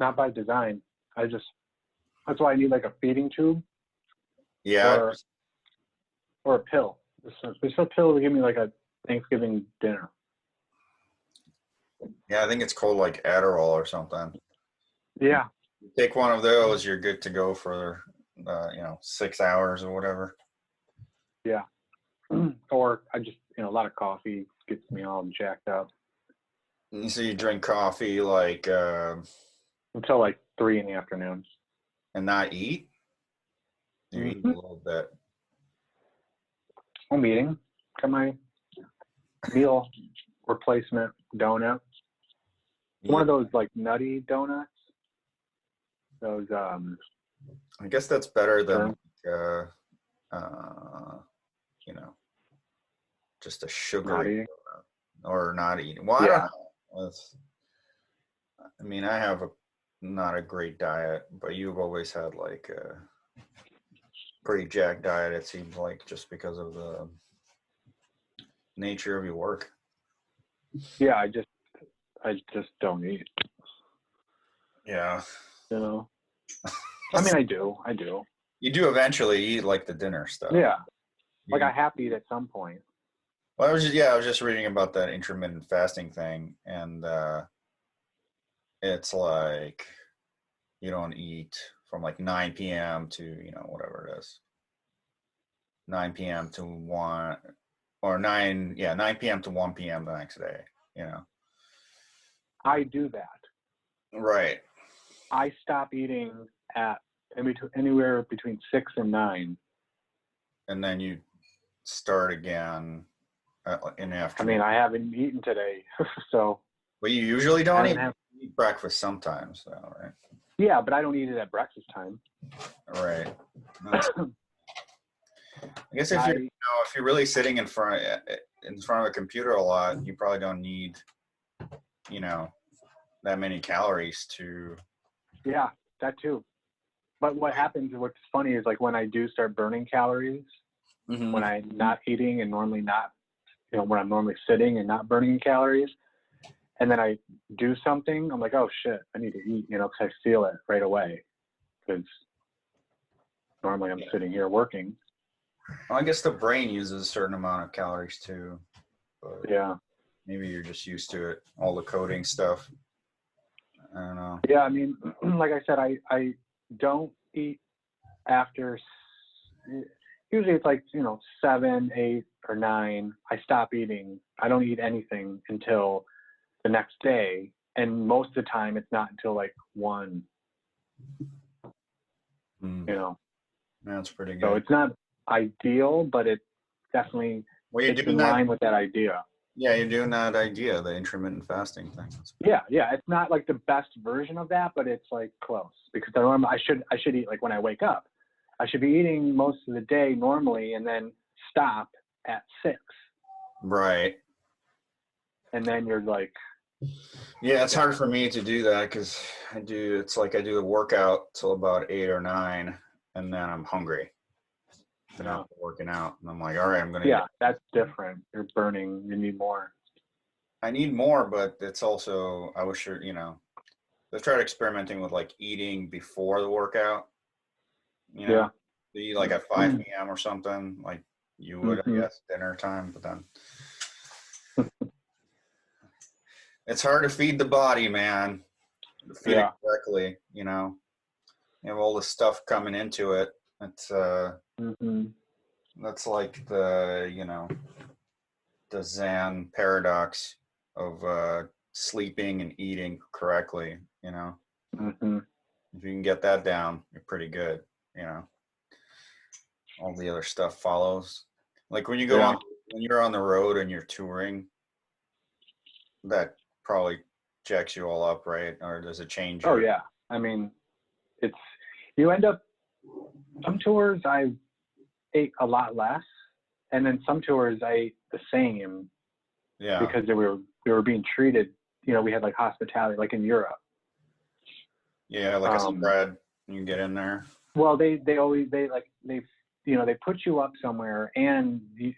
not by design. That's why I need like a feeding tube Yeah. or a pill. This a pill to give me like a Thanksgiving dinner. Yeah, I think it's called like Adderall or something. Yeah. You take one of those, you're good to go for 6 hours or whatever. Yeah. Or I just, a lot of coffee gets me all jacked up. So you drink coffee like Until like 3 in the afternoon. and not eat? You eat a little bit. I'm eating. Got my meal replacement donut. One of those like nutty donuts. Those I guess that's better than just a sugary donut or not eating. Well, I don't know. I mean, I have not a great diet, but you've always had like a pretty jacked diet, it seems like, just because of the nature of your work. Yeah, I just don't eat. Yeah. I mean, I do. You do eventually eat like the dinner stuff. Yeah. Like I have to eat at some point. Well, I was just reading about that intermittent fasting thing, and it's like you don't eat from like 9 p.m. to whatever it is, 9 p.m. to 1 or 9 p.m. to 1 p.m. the next day. I do that. Right. I stop eating at anywhere between 6 and 9. And then you start again in the afternoon. I mean, I haven't eaten today, so. Well, you usually don't eat breakfast sometimes, though, right? Yeah, but I don't eat it at breakfast time. Right. I guess if you're really sitting in front of a computer a lot, you probably don't need that many calories to. Yeah, that too. But what's funny is like when I do start burning calories, when I'm not eating and normally not, when I'm normally sitting and not burning calories, and then I do something, I'm like, oh shit, I need to eat, because I feel it right away. Because normally I'm sitting here working. Well, I guess the brain uses a certain amount of calories too. But yeah. Maybe you're just used to it, all the coding stuff. I don't know. Yeah, I mean, like I said, I don't eat after, usually it's like, 7, 8, or 9. I stop eating. I don't eat anything until the next day. And most of the time it's not until like 1. That's pretty good. So it's not ideal, but it's definitely it's in line with that idea. Yeah, you're doing that idea, the intermittent fasting thing. Yeah. It's not like the best version of that, but it's like close. Because I should eat like when I wake up. I should be eating most of the day normally, and then stop at 6. Right. And then you're like. Yeah, it's hard for me to do that because I do the workout till about 8 or 9, and then I'm hungry. Then after working out, and I'm like, all right, I'm gonna. Yeah, that's different. You're burning. You need more. I need more, but it's also I was sure I've tried experimenting with like eating before the workout. Yeah. Eat like at 5 p.m. or something, like you would, I guess, dinner time. But then it's hard to feed the body, man. Feed it correctly, You have all this stuff coming into it. It's that's like the the Zen paradox of sleeping and eating correctly. If you can get that down, you're pretty good. All the other stuff follows. Like when you go when you're on the road and you're touring, that probably jacks you all up, right? Or does it change? Oh yeah. I mean, you end up, some tours I ate a lot less, and then some tours I ate the same. Yeah. Because we were being treated, we had like hospitality, like in Europe. Yeah, like a spread. You get in there. Well, they put you up somewhere, and I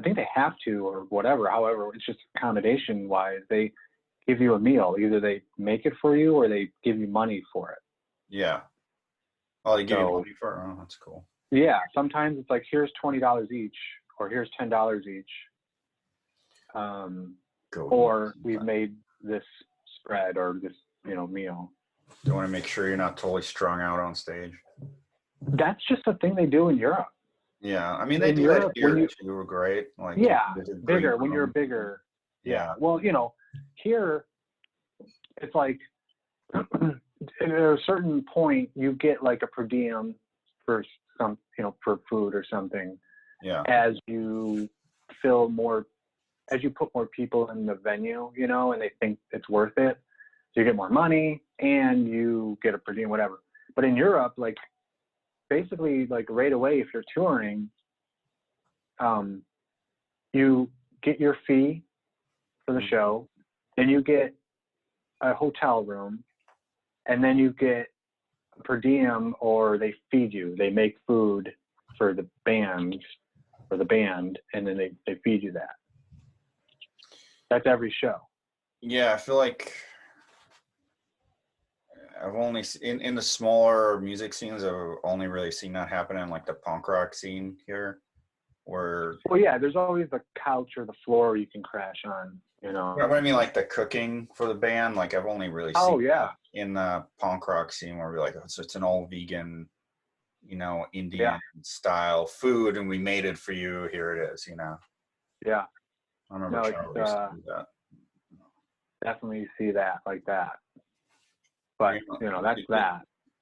think they have to, or whatever. However, it's just accommodation wise, they give you a meal. Either they make it for you or they give you money for it. Yeah. Oh, they give you money for it? Oh, that's cool. Yeah. Sometimes it's like, here's $20 each, or here's $10 each. Or we've made this spread or this, meal. Do you want to make sure you're not totally strung out on stage? That's just a thing they do in Europe. Yeah. I mean, they do that here too, great. Like, yeah, bigger, when you're bigger. Yeah. Well, here it's like at a certain point you get like a per diem for some, for food or something. Yeah. As you put more people in the venue, and they think it's worth it. So you get more money and you get a per diem, whatever. But in Europe, like basically like right away, if you're touring, you get your fee for the show, then you get a hotel room, and then you get a per diem, or they feed you. They make food for the band, and then they feed you that. That's every show. Yeah, I feel like I've only in the smaller music scenes, I've only really seen that happen in like the punk rock scene here, where. Well, yeah, there's always the couch or the floor you can crash on, What I mean, like the cooking for the band, like I've only really seen that in the punk rock scene where we're like, it's an all vegan, Indian style food, and we made it for you. Here it is, Yeah. I remember Charlie used to do that. Definitely see that like that. But, that's that.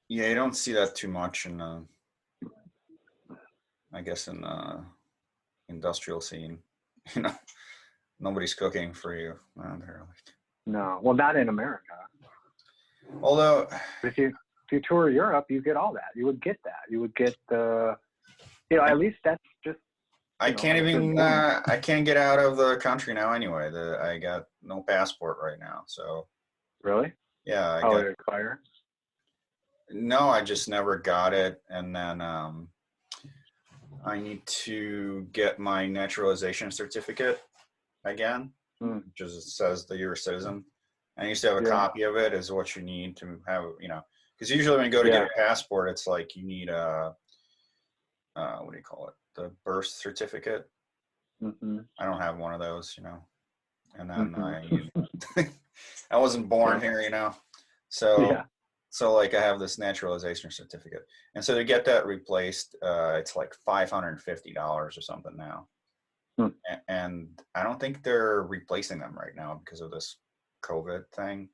Yeah, you don't see that too much in I guess in the industrial scene. Nobody's cooking for you. No, well, not in America. Although, if you tour Europe, you get all that. You would get that. You would get the, at least that's just. I can't even. I can't get out of the country now. Anyway, I got no passport right now. So. Really? Yeah. It expires? No, I just never got it, and then I need to get my naturalization certificate again, which says that you're a citizen. I used to have a copy of it, is what you need to have, because usually when you go to get a passport, it's like you need a, what do you call it? The birth certificate. Mm-hmm. I don't have one of those, and then I wasn't born here, so like I have this naturalization certificate. And so to get that replaced, it's like $550 or something now. And I don't think they're replacing them right now because of this COVID thing,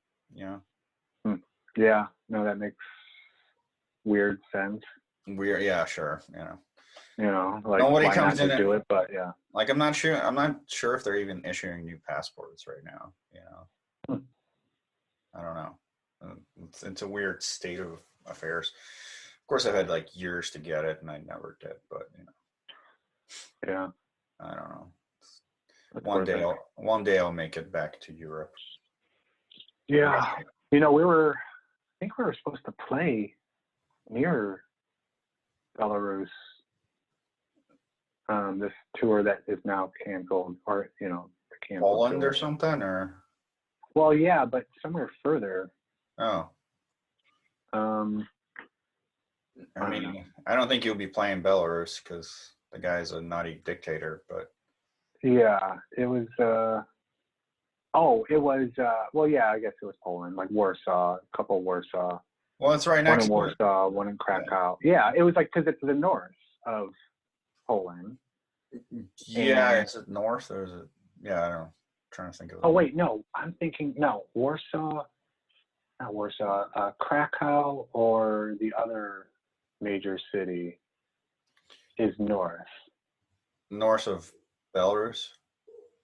Yeah, no, that makes weird sense. Weird, yeah, sure, like nobody why comes not in to do it, but yeah. Like I'm not sure if they're even issuing new passports right now, I don't know. It's a weird state of affairs. Of course, I've had like years to get it, and I never did. But yeah, I don't know. That's One day I'll make it back to Europe. Yeah, I think we were supposed to play near Belarus. This tour that is now canceled, or canceled. Poland or something, or. Well, yeah, but somewhere further. Oh. I mean, I don't think you'll be playing Belarus because the guy's a nutty dictator, but. Yeah, it was. Well, yeah, I guess it was Poland, like Warsaw, a couple Warsaw. Well, it's right next to one in Warsaw, one in Krakow. Yeah, it was like because it's the north of Poland. Yeah, is it north or is it? Yeah, I don't know. I'm trying to think of it. Oh wait, no, I'm thinking Warsaw, not Warsaw, Krakow, or the other major city is north. North of Belarus,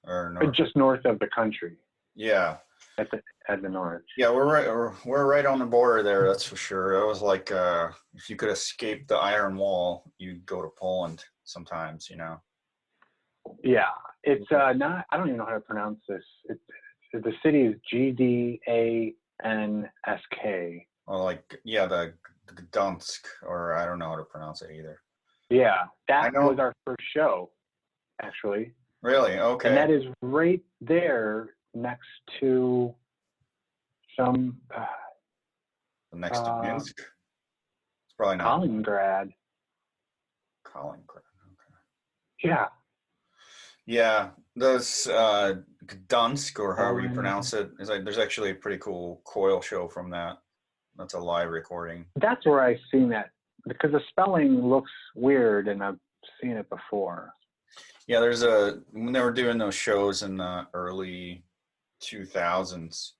or north? Just north of the country. Yeah. At the north. Yeah, we're right on the border there. That's for sure. It was like if you could escape the Iron Wall, you'd go to Poland sometimes. Yeah, it's not. I don't even know how to pronounce this. The city is Gdansk. Or the Gdansk, or I don't know how to pronounce it either. Yeah, that was our first show, actually. Really? Okay. And that is right there next to some next to Minsk. It's probably not Kaliningrad. Kaliningrad. Okay. Yeah. Yeah, those Gdansk, or however you pronounce it, is like there's actually a pretty cool coil show from that. That's a live recording. That's where I've seen that, because the spelling looks weird, and I've seen it before. Yeah, when they were doing those shows in the early 2000s,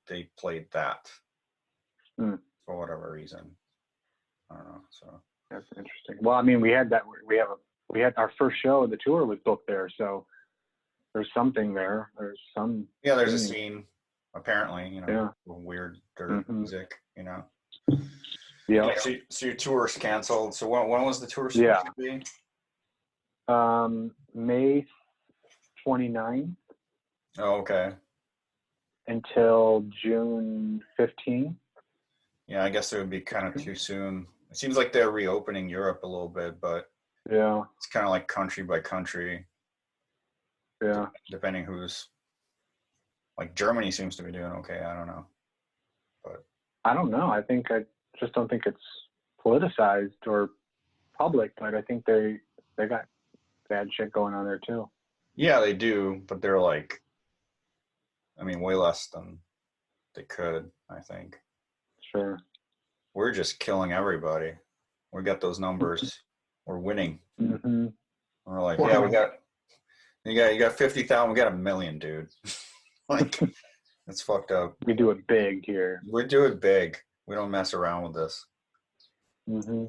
they played that for whatever reason. I don't know. So that's interesting. Well, I mean, we had our first show of the tour was booked there, so there's something there. There's some. Yeah, there's a scene apparently. Yeah. Weird dirt music. Yeah. So your tour's canceled. So when was the tour supposed to be? May 29th. Oh, okay. Until June 15th. Yeah, I guess it would be kind of too soon. It seems like they're reopening Europe a little bit, but it's kind of like country by country. Yeah. Depending who's, like Germany seems to be doing okay. I don't know, but I don't know. I just don't think it's politicized or public. Like I think they got bad shit going on there too. Yeah, they do, but they're like, I mean, way less than they could, I think. Sure. We're just killing everybody. We got those numbers. We're winning. Mm-hmm. We're like, yeah, you got 50,000. We got 1 million, dude. Like, that's fucked up. We do it big here. We do it big. We don't mess around with this. Mm-hmm.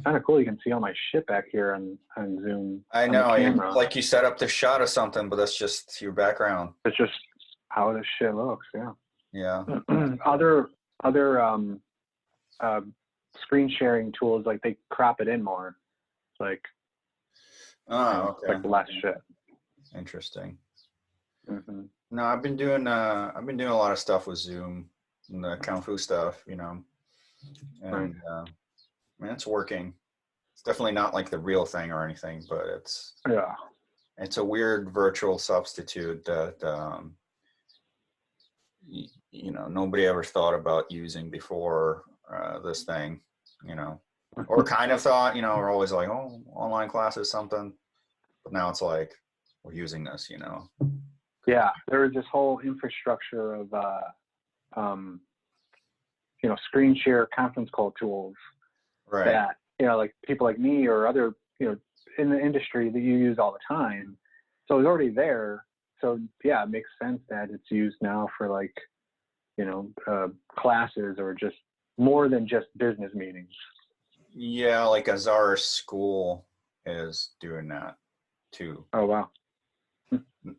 Kind of cool. You can see all my shit back here on Zoom. I know. Like you set up the shot of something, but that's just your background. It's just how this shit looks. Yeah. Yeah. Other screen sharing tools, like they crop it in more. It's like, okay. Like less shit. Interesting. Mm-hmm. No, I've been doing a lot of stuff with Zoom and the Kung Fu stuff, and right. I mean, it's working. It's definitely not like the real thing or anything, but it's a weird virtual substitute that nobody ever thought about using before this thing, or kind of thought, we're always like, oh, online classes, something, but now it's like we're using this, Yeah, there was this whole infrastructure of screen share conference call tools. Right. That, like people like me or other, in the industry that you use all the time. So it's already there. So yeah, it makes sense that it's used now for like, classes or just more than just business meetings. Yeah, like Azar School is doing that too. Oh, wow.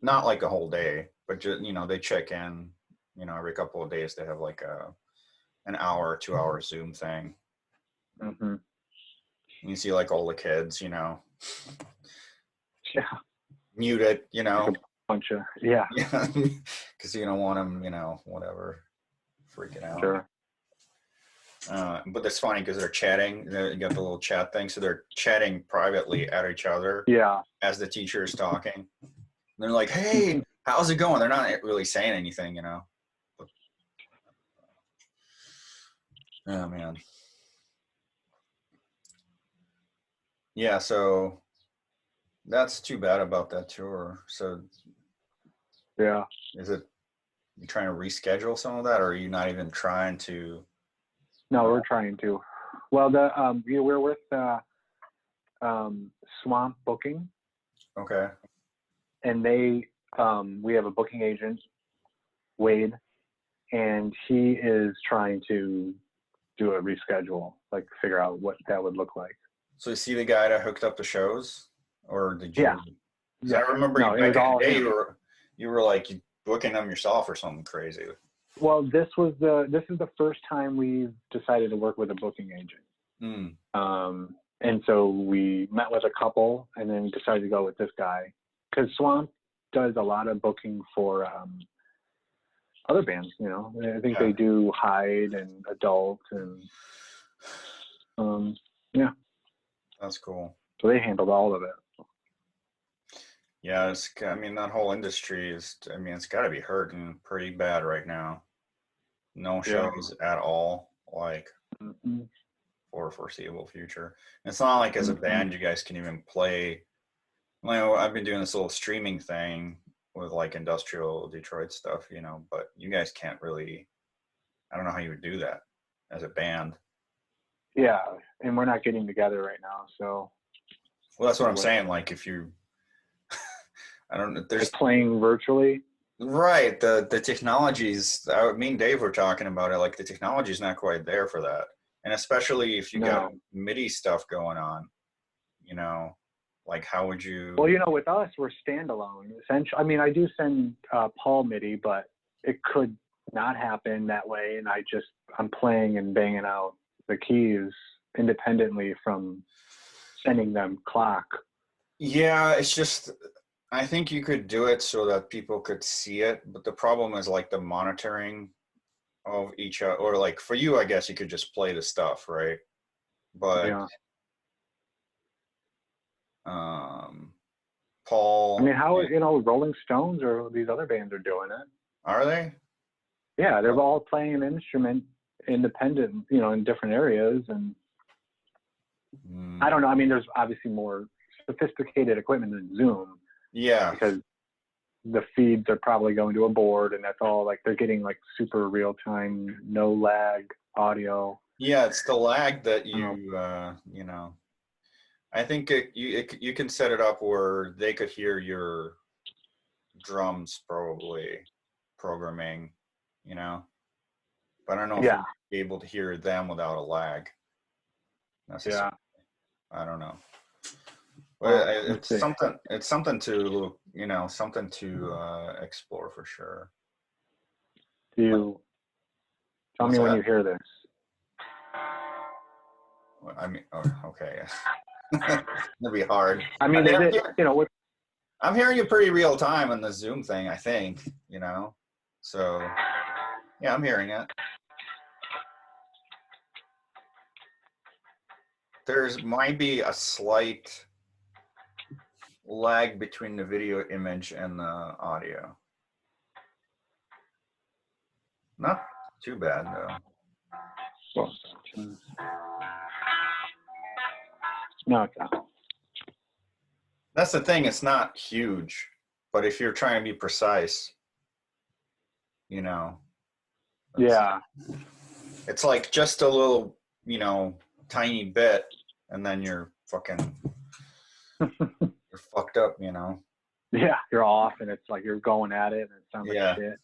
Not like a whole day, but just, they check in, every couple of days they have like an hour, 2 hour Zoom thing. Mm-hmm. You see like all the kids, Yeah. muted, Like a bunch of, yeah. Because you don't want them, whatever, freaking out. Sure. But that's funny because they're chatting. You got the little chat thing, so they're chatting privately at each other. Yeah. As the teacher is talking, and they're like, "Hey, how's it going?" They're not really saying anything, But, oh man. Yeah, so that's too bad about that tour. So yeah, is it you trying to reschedule some of that, or are you not even trying to? No, we're trying to. Well, we're with Swamp Booking. Okay. And we have a booking agent, Wade, and he is trying to do a reschedule, like figure out what that would look like. So you see the guy that hooked up the shows, or did you? Yeah. I remember back in the day you were like booking them yourself or something crazy. Well, this is the first time we've decided to work with a booking agent. And so we met with a couple, and then we decided to go with this guy because Swamp does a lot of booking for other bands. I think they do Hyde and Adult, and That's cool. So they handled all of it. Yeah, I mean, that whole industry is, I mean, it's got to be hurting pretty bad right now. No Yeah. shows at all, like, Mm-hmm. for a foreseeable future. And it's not like as a band you guys can even play. Well, I've been doing this little streaming thing with like industrial Detroit stuff, you know, but you guys can't really, I don't know how you would do that as a band. Yeah, and we're not getting together right now, so. Well, that's what I'm saying. Like, if you, I don't know, there's like playing virtually. right. The technologies, me and Dave were talking about it. Like, the technology is not quite there for that, and especially if you got MIDI stuff going on, you know, like how would you? Well, you know, with us, we're standalone. Essentially, I mean, I do send Paul MIDI, but it could not happen that way, and I'm playing and banging out the keys independently from sending them clock. Yeah, it's just, I think you could do it so that people could see it, but the problem is like the monitoring of each other, or like for you, I guess you could just play the stuff, right? But Yeah. Paul, I mean, how Rolling Stones or these other bands are doing it? are they? Yeah, they're all playing an instrument independent, in different areas, and I don't know. I mean, there's obviously more sophisticated equipment than Zoom. Yeah. Because the feeds are probably going to a board, and that's all. Like they're getting like super real time, no lag audio. Yeah, it's the lag that you I think you can set it up where they could hear your drums probably programming, but I don't know if you'd be able to hear them without a lag necessarily. I don't know. But it's something to explore for sure. Tell me when you hear this. I mean, okay. It'll be hard. I mean, I'm hearing you pretty real time on the Zoom thing, I think, so yeah, I'm hearing it. There's might be a slight lag between the video image and the audio. Not too bad though. Well, no, it's not. That's the thing, it's not huge, but if you're trying to be precise, yeah, it's like just a little, tiny bit, and then you're fucking you're fucked up, Yeah, you're off, and it's like you're going at it, and it sounds like shit.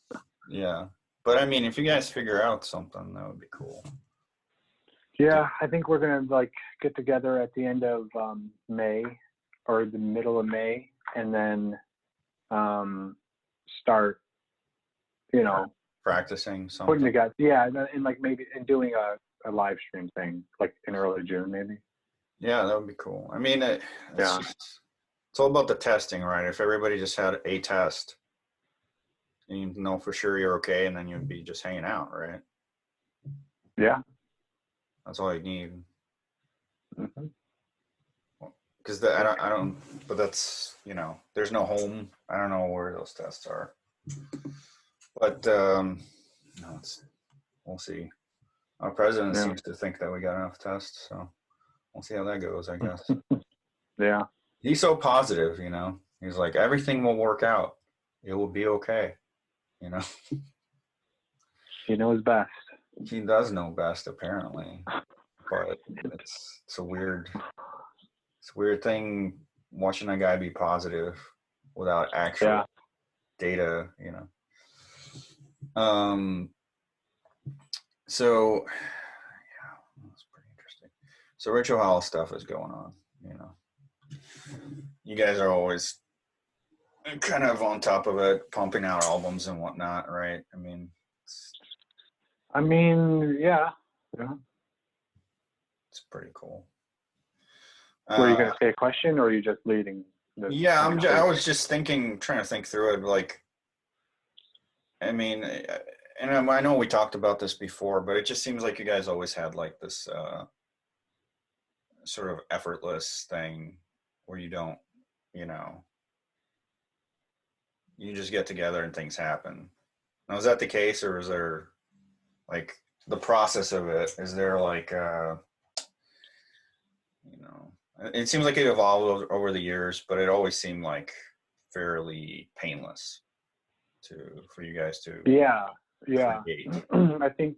Yeah, but I mean, if you guys figure out something, that would be cool. Yeah, I think we're gonna get together at the end of May or the middle of May, and then start, practicing something. Putting together, and maybe doing a live stream thing like in early June, maybe. Yeah, that would be cool. I mean, it's all about the testing, right? If everybody just had a test, you know for sure you're okay, and then you'd be just hanging out, right? Yeah. That's all you need. Mm-hmm. Because I don't, but that's, there's no home. I don't know where those tests are. But, no, we'll see. Our president seems to think that we got enough tests, so we'll see how that goes, I guess. Yeah. He's so positive, He's like, everything will work out. It will be okay, He knows best. He does know best, apparently. But it's a weird thing watching a guy be positive without actual data, So that's pretty interesting. So Ritual Howls stuff is going on, You guys are always kind of on top of it, pumping out albums and whatnot, right? I mean, yeah. It's pretty cool. Were you going to say a question, or are you just leading? I was just trying to think through it. Like, I mean, and I know we talked about this before, but it just seems like you guys always had like this sort of effortless thing where you don't, you just get together and things happen. Now, is that the case, or is there like the process of it? Is there like, you know, it seems like it evolved over the years, but it always seemed like fairly painless for you guys to create. I think,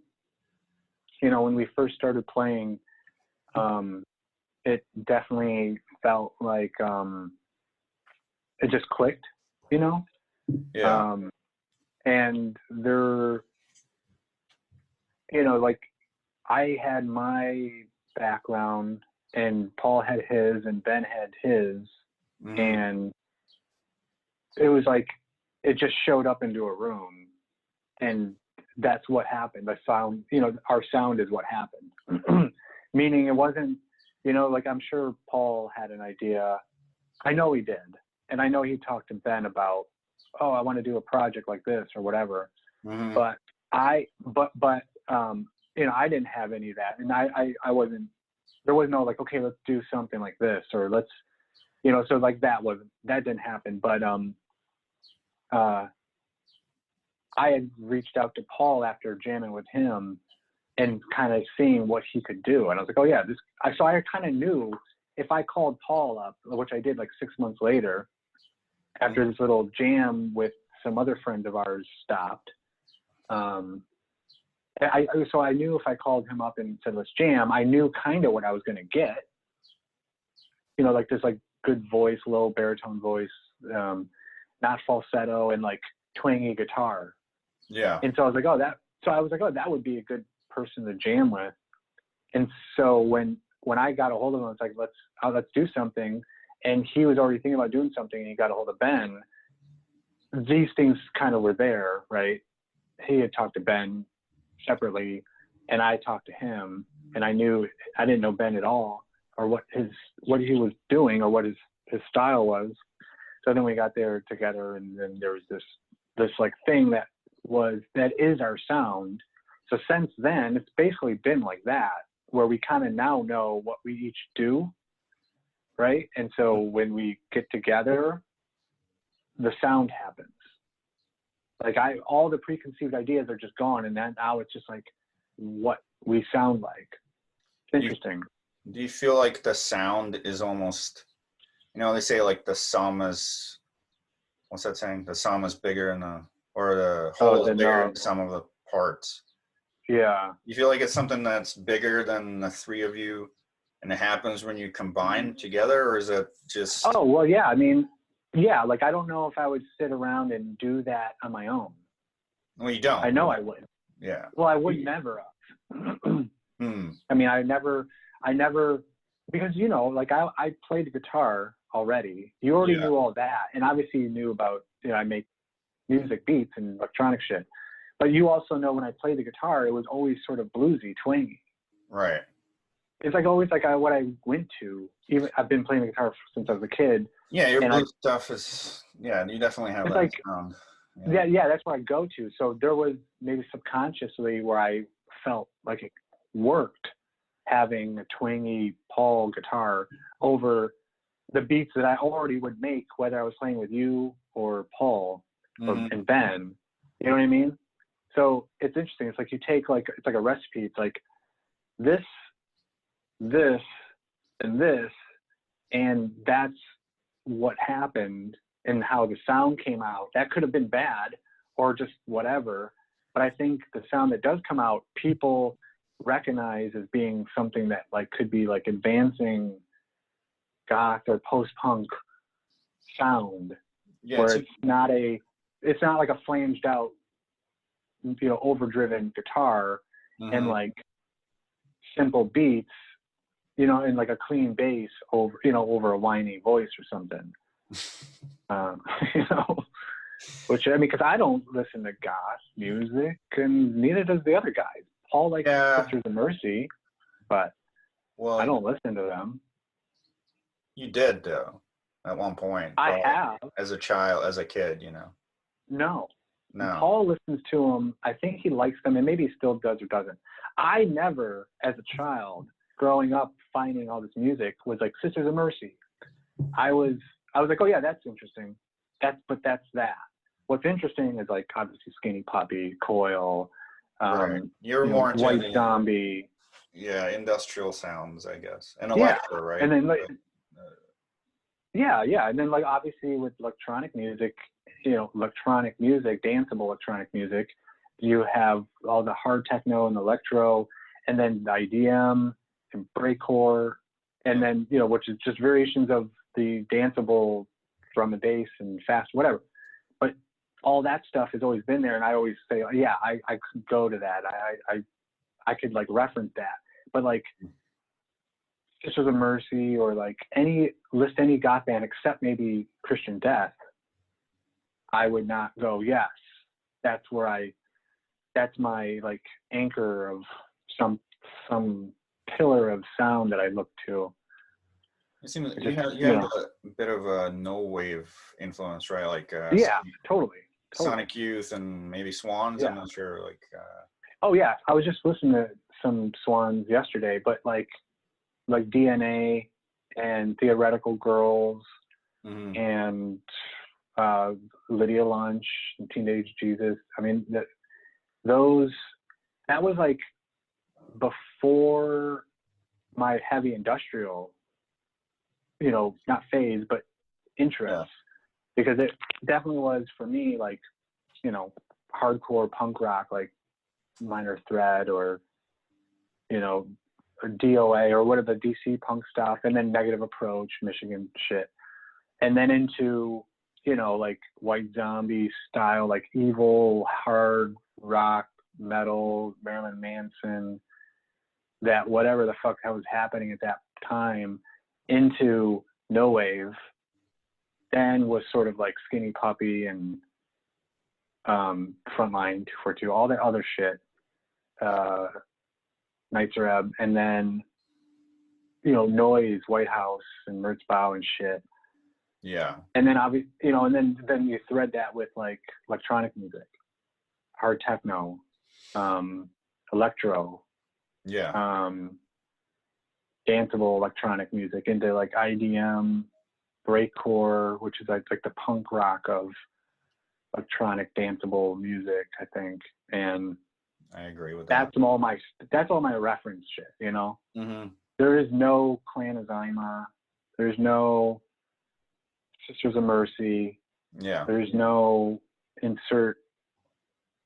you know, when we first started playing, it definitely felt like it just clicked, you know. And there, you know, like I had my background and Paul had his and Ben had his, and it was like it just showed up into a room, and that's what happened. The sound, you know, our sound is what happened. Meaning it wasn't, you know, like I'm sure Paul had an idea. I know he did. And I know he talked to Ben about, oh, I want to do a project like this or whatever. But you know, I didn't have any of that. And I wasn't, there was no like, okay, let's do something like this, or let's, you know, so like that didn't happen. But I had reached out to Paul after jamming with him and kind of seeing what he could do. And I was like, oh yeah, so I kind of knew if I called Paul up, which I did like 6 months later, after this little jam with some other friends of ours stopped. So I knew if I called him up and said, let's jam, I knew kind of what I was going to get, you know, like this like good voice, low baritone voice, not falsetto, and like twangy guitar. Yeah. And so I was like, that would be a good person to jam with. And so when I got a hold of him, I was like, let's do something. And he was already thinking about doing something, and he got a hold of Ben. These things kind of were there, right? He had talked to Ben separately, and I talked to him, and I didn't know Ben at all, or what he was doing, or what his style was. So then we got there together, and then there was this like thing that is our sound. So since then, it's basically been like that, where we kind of now know what we each do, right? And so when we get together, the sound happens. Like all the preconceived ideas are just gone, and then now it's just like what we sound like. It's interesting. Do you feel like the sound is almost, you know, they say like the sum is, what's that saying? The sum is bigger than the whole is bigger than the sum of the parts. Yeah. You feel like it's something that's bigger than the three of you, and it happens when you combine together, or is it just? Oh, well, yeah. I mean, yeah, like I don't know if I would sit around and do that on my own. Well, you don't. I know I would. Yeah. Well, I would never have. I mean, I never, because, you know, like I played the guitar already. You already knew all that. And obviously you knew about, you know, I make music beats and electronic shit. But you also know when I played the guitar, it was always sort of bluesy, twangy. Right. It's like always like what I went to. Even I've been playing the guitar since I was a kid. Yeah, your blues stuff is, you definitely have that like, sound. Yeah, that's what I go to. So there was maybe subconsciously where I felt like it worked having a twangy Paul guitar over the beats that I already would make, whether I was playing with you or Paul and Ben. You know what I mean? So it's interesting. It's like you take it's like a recipe. It's like this, and this, and that's what happened and how the sound came out. That could have been bad or just whatever. But I think the sound that does come out, people recognize as being something that like could be like advancing goth or post-punk sound, where it's not like a flanged out, you know, overdriven guitar and like simple beats, you know, and like a clean bass over a whiny voice or something. You know, which I mean, because I don't listen to goth music, and neither does the other guys. Paul likes Sisters of Mercy, but I don't listen to them. You did though, at one point. I have as a child, as a kid, you know. No. No. Paul listens to them. I think he likes them, and maybe he still does or doesn't. I never, as a child, growing up, finding all this music, was like Sisters of Mercy. I was like, oh yeah, that's interesting. But that's that. what's interesting is like obviously Skinny Puppy, Coil, right. You're more into White Zombie. Yeah, industrial sounds, I guess, and Yeah, electro, right? and then like yeah, and then like obviously with electronic music, danceable electronic music, you have all the hard techno and electro, and then the IDM and breakcore, and then which is just variations of the danceable drum and bass and fast whatever. But all that stuff has always been there, and I always say, yeah, I could go to that. I could like reference that, but like Sisters of Mercy or like any goth band except maybe Christian Death, I would not go, yes, that's my like anchor of some pillar of sound that I look to. It seems you have a bit of a no wave influence, right? Like totally. Sonic Youth and maybe Swans. I'm not sure. Like oh yeah, I was just listening to some Swans yesterday, but like DNA and Theoretical Girls and Lydia Lunch and Teenage Jesus. I mean that was like before my heavy industrial, not phase, but interest, because it definitely was for me like, hardcore punk rock, like Minor Threat or DOA or whatever, the DC punk stuff, and then Negative Approach, Michigan shit, and then into like White Zombie style, like evil hard rock metal, Marilyn Manson, that whatever the fuck that was happening at that time, into no wave, then was sort of like Skinny Puppy and Frontline 242, all that other shit, Nights are Ebb, and then Noise, White House, and Merzbow and shit. Yeah. And then obviously, and then you thread that with like electronic music, hard techno, electro, danceable electronic music, into like IDM, breakcore, which is like the punk rock of electronic danceable music, I think. And I agree with that. That's all my reference shit, Mm-hmm. There is no Clan of Zyma. There's no Sisters of Mercy. Yeah. There's no insert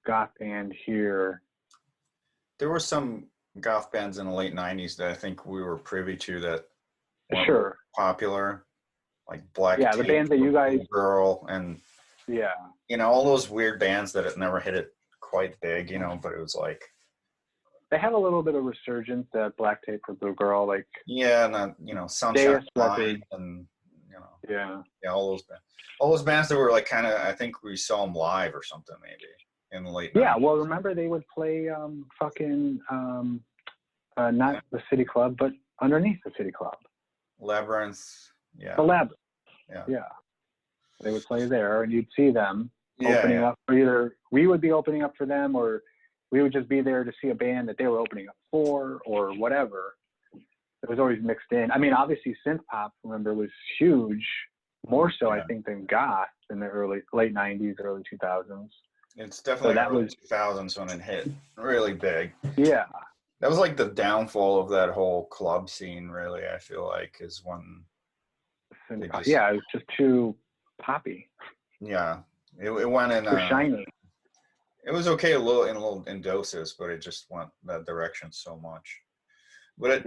goth band here. There were some goth bands in the late 90s that I think we were privy to that were popular, like Black Tape, the bands that you guys, Girl, and all those weird bands that it never hit it quite big, but it was like they have a little bit of resurgence, that Black Tape for Blue Girl, like and Sunshine Line, and all those bands that were like kind of, I think we saw them live or something maybe in the late 90s. Well, remember they would play not the City Club, but underneath the City Club, Labyrinth. The Labyrinth. They would play there, and you'd see them opening up. Either we would be opening up for them, or we would just be there to see a band that they were opening up for, or whatever. It was always mixed in. I mean, obviously synth pop, remember, was huge, more so I think than goth in the late 90s, early 2000s. It's definitely early 2000s when it hit really big. Yeah. That was like the downfall of that whole club scene, really, I feel like, is when it was just too poppy. Yeah. It went in too shiny. It was okay in doses, but it just went that direction so much. But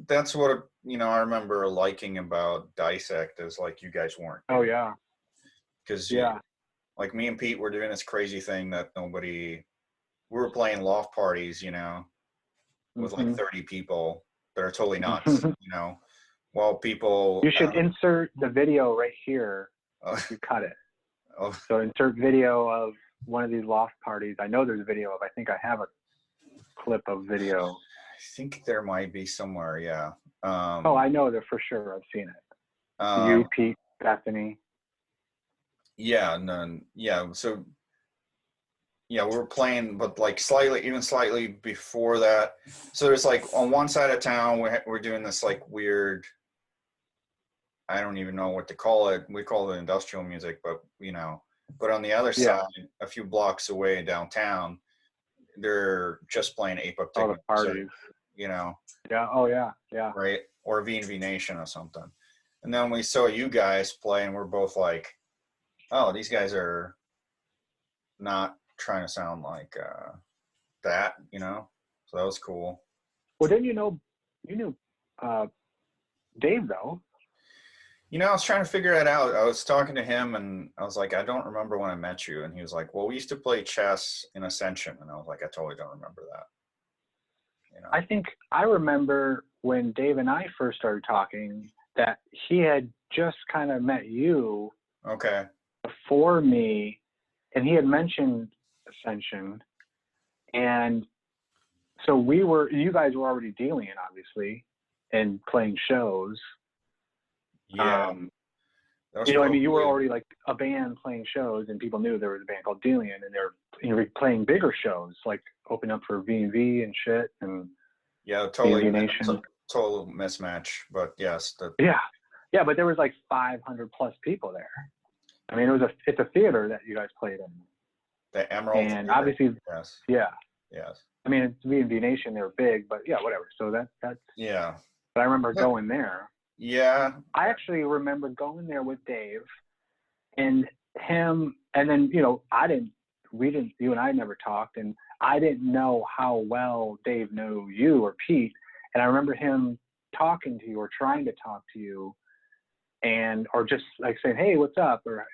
that's what I remember liking about Dissect, is like you guys weren't. Oh yeah. Because like me and Pete were doing this crazy thing that we were playing loft parties, with like 30 people that are totally nuts, while people. You should insert the video right here. You cut it. So insert video of one of these loft parties. I know there's a video of. I think I have a clip of video. I think there might be somewhere. Yeah. I know that for sure. I've seen it. You, Pete, Bethany. Yeah. None. Yeah. So. Yeah, we were playing, but like slightly before that. So there's like on one side of town, we're doing this like weird. I don't even know what to call it. We call it industrial music, but But on the other side, a few blocks away downtown, they're just playing Apoptic all the parties. you know. Yeah. Oh yeah. Yeah. Right. Or V&V Nation or something. And then we saw you guys play, and we're both like, oh, these guys are not trying to sound like that, you know. So that was cool. Well, didn't you knew Dave though? You know, I was trying to figure it out. I was talking to him, and I was like, I don't remember when I met you. And he was like, well, we used to play chess in Ascension. And I was like, I totally don't remember that. You know? I think I remember when Dave and I first started talking that he had just kind of met you Okay. before me, and he had mentioned Ascension. And so you guys were already dealing it, obviously, and playing shows. Yeah. You know, I mean, you were already like a band playing shows, and people knew there was a band called Delian, and they were playing bigger shows, like opening up for V&V and shit, and yeah, totally. Nation. A total mismatch, but yes. Yeah, but there was like 500 plus people there. I mean, it's a theater that you guys played in. The Emerald. And Theater. obviously, yes. Yeah. Yes. I mean, it's V&V Nation, they're big, but yeah, whatever. So that's. Yeah. But I remember going there. Yeah. I actually remember going there with Dave and him, and then, you know, you and I never talked, and I didn't know how well Dave knew you or Pete. And I remember him talking to you or trying to talk to you, or just like saying, hey, what's up? Or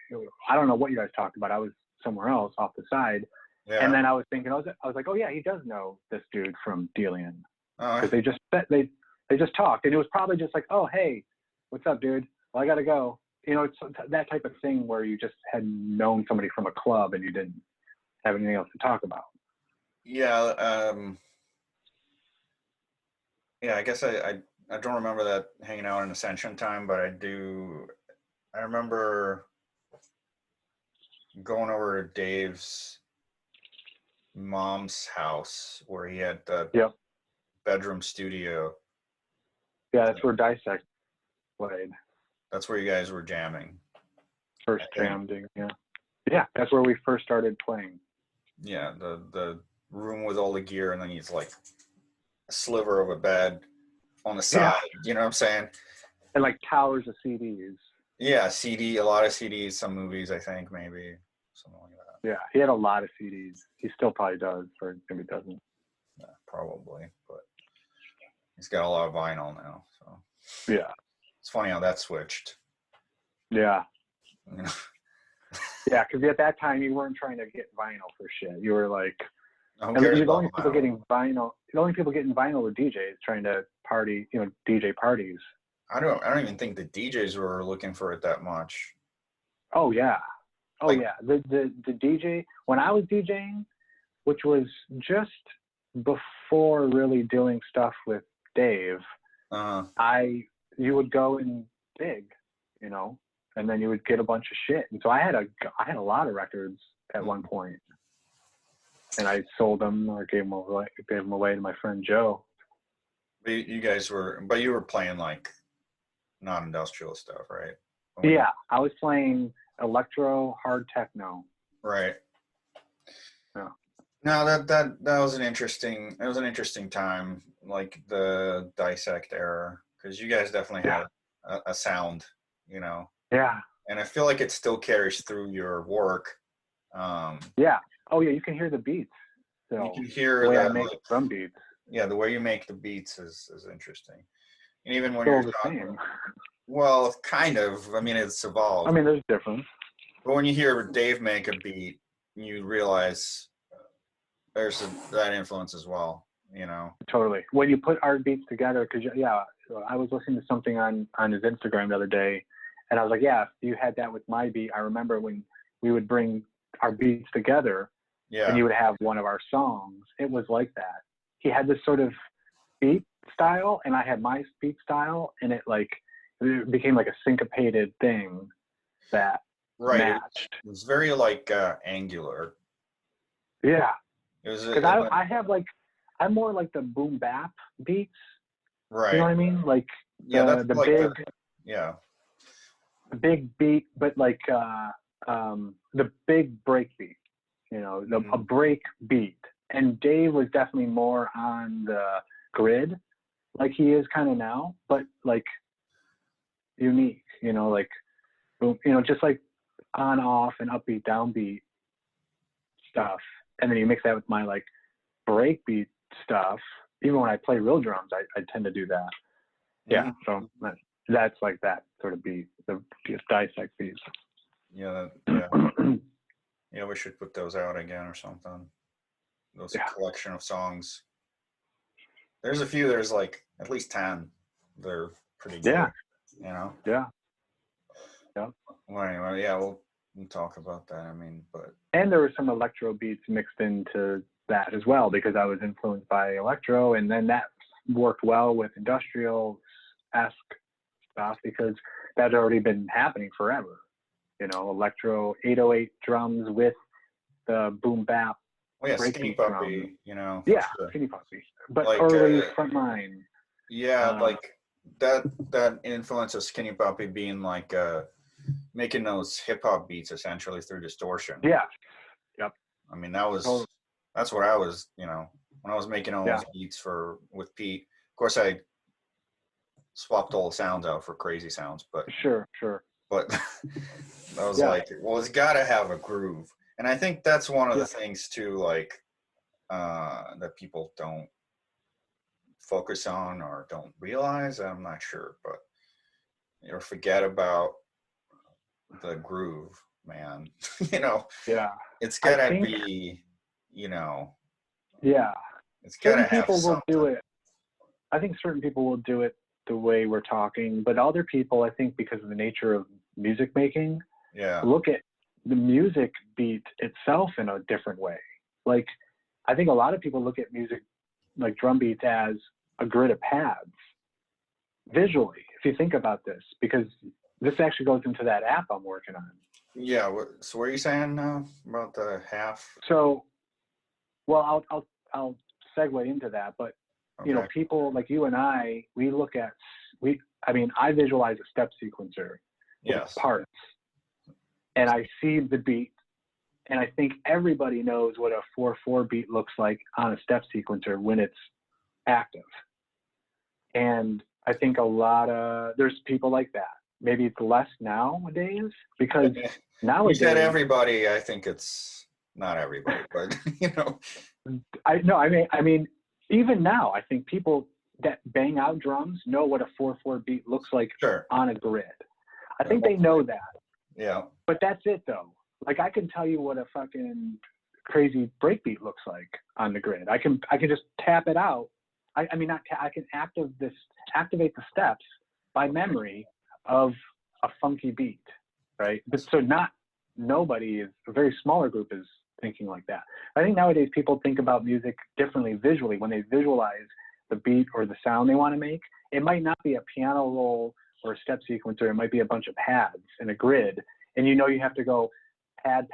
I don't know what you guys talked about. I was somewhere else off the side. Yeah. And then I was thinking, I was like, oh yeah, he does know this dude from Delian. Because they just talked, and it was probably just like, oh, hey, what's up, dude? Well, I got to go. You know, it's that type of thing where you just had known somebody from a club and you didn't have anything else to talk about. Yeah. Yeah, I guess I don't remember that hanging out in Ascension time, but I remember going over to Dave's mom's house where he had the bedroom studio. Yeah, that's where Dissect played. That's where you guys were jamming. First jamming, yeah. Yeah, that's where we first started playing. Yeah, the room with all the gear, and then he's like a sliver of a bed on the side. Yeah. You know what I'm saying? And like towers of CDs. Yeah, a lot of CDs, some movies, I think, maybe something like that. Yeah, he had a lot of CDs. He still probably does, or maybe doesn't. Yeah, probably, but he's got a lot of vinyl now. So yeah, it's funny how that switched. Yeah. Yeah, because at that time you weren't trying to get vinyl for shit. You were like, the only people getting vinyl were DJs trying to party, you know, DJ parties. I don't even think the DJs were looking for it that much. Oh yeah. Oh yeah. The DJ, when I was DJing, which was just before really doing stuff with Dave, you would go in big, you know, and then you would get a bunch of shit. And so I had a lot of records at one point, and I sold them or gave them away to my friend Joe. You guys were playing like non-industrial stuff, right? Yeah, I was playing electro, hard techno. Right. Yeah. No, that was an interesting time, like the Dissect era, because you guys definitely had a sound, you know. Yeah. And I feel like it still carries through your work. Yeah. Oh yeah, you can hear the beats. So you can hear the way I make drum beats. Yeah, the way you make the beats is interesting. And even when you're the same. Well, kind of. I mean, it's evolved. I mean, there's difference. But when you hear Dave make a beat, you realize there's that influence as well, you know. Totally. When you put our beats together, because I was listening to something on his Instagram the other day, and I was like, yeah, if you had that with my beat, I remember when we would bring our beats together, and you would have one of our songs. It was like that. He had this sort of beat style, and I had my beat style, and it became like a syncopated thing that matched. It was very like angular. Yeah. It was because I'm more like the boom bap beats. Right. You know what I mean? Like the big beat, but like the big break beat, you know, a break beat. And Dave was definitely more on the grid, like he is kind of now, but like unique, you know, like, you know, just like on, off, and upbeat, downbeat stuff. And then you mix that with my like breakbeat stuff. Even when I play real drums, I tend to do that. Yeah. So that's like that sort of beat, the dissect beats. Yeah. Yeah, we should put those out again or something. Those collection of songs. There's a few, there's like at least 10. They're pretty good. Yeah. You know? Yeah. Well, anyway, yeah, we'll talk about that. I mean, but. And there were some electro beats mixed into that as well, because I was influenced by electro, and then that worked well with industrial-esque stuff, because that had already been happening forever. You know, electro 808 drums with the boom bap. Oh yeah, Skinny Puppy, you know. Yeah, sure. Skinny Puppy. But like, early Frontline. Yeah, like that influence of Skinny Puppy being like making those hip hop beats essentially through distortion. Yeah. Yep. I mean, that's what I was, you know, when I was making all those beats with Pete. Of course, I swapped all the sounds out for crazy sounds, but sure. But I was like, well, it's got to have a groove, and I think that's one of the things too, like that people don't focus on or don't realize. I'm not sure, but or forget about the groove, man. You know, it's gotta be, you know, it's gotta have people something. Will do it. I think certain people will do it the way we're talking, but other people, I think, because of the nature of music making, look at the music beat itself in a different way. Like, I think a lot of people look at music, like drum beats, as a grid of pads visually, if you think about this, because this actually goes into that app I'm working on. Yeah. So what are you saying about the half? So, well, I'll segue into that, but you know, people like you and I look at, I visualize a step sequencer with parts, and I see the beat, and I think everybody knows what a 4/4 beat looks like on a step sequencer when it's active. And I think there's people like that. Maybe it's less nowadays, because nowadays. You said everybody. I think it's not everybody, but you know. I mean, even now, I think people that bang out drums know what a 4/4 beat looks like on a grid. I think they know that. Yeah. But that's it, though. Like, I can tell you what a fucking crazy breakbeat looks like on the grid. I can just tap it out. I can activate the steps by memory of a funky beat, right? But so a very smaller group is thinking like that. I think nowadays people think about music differently visually. When they visualize the beat or the sound they want to make, it might not be a piano roll or a step sequencer. It might be a bunch of pads in a grid. And you know you have to go pad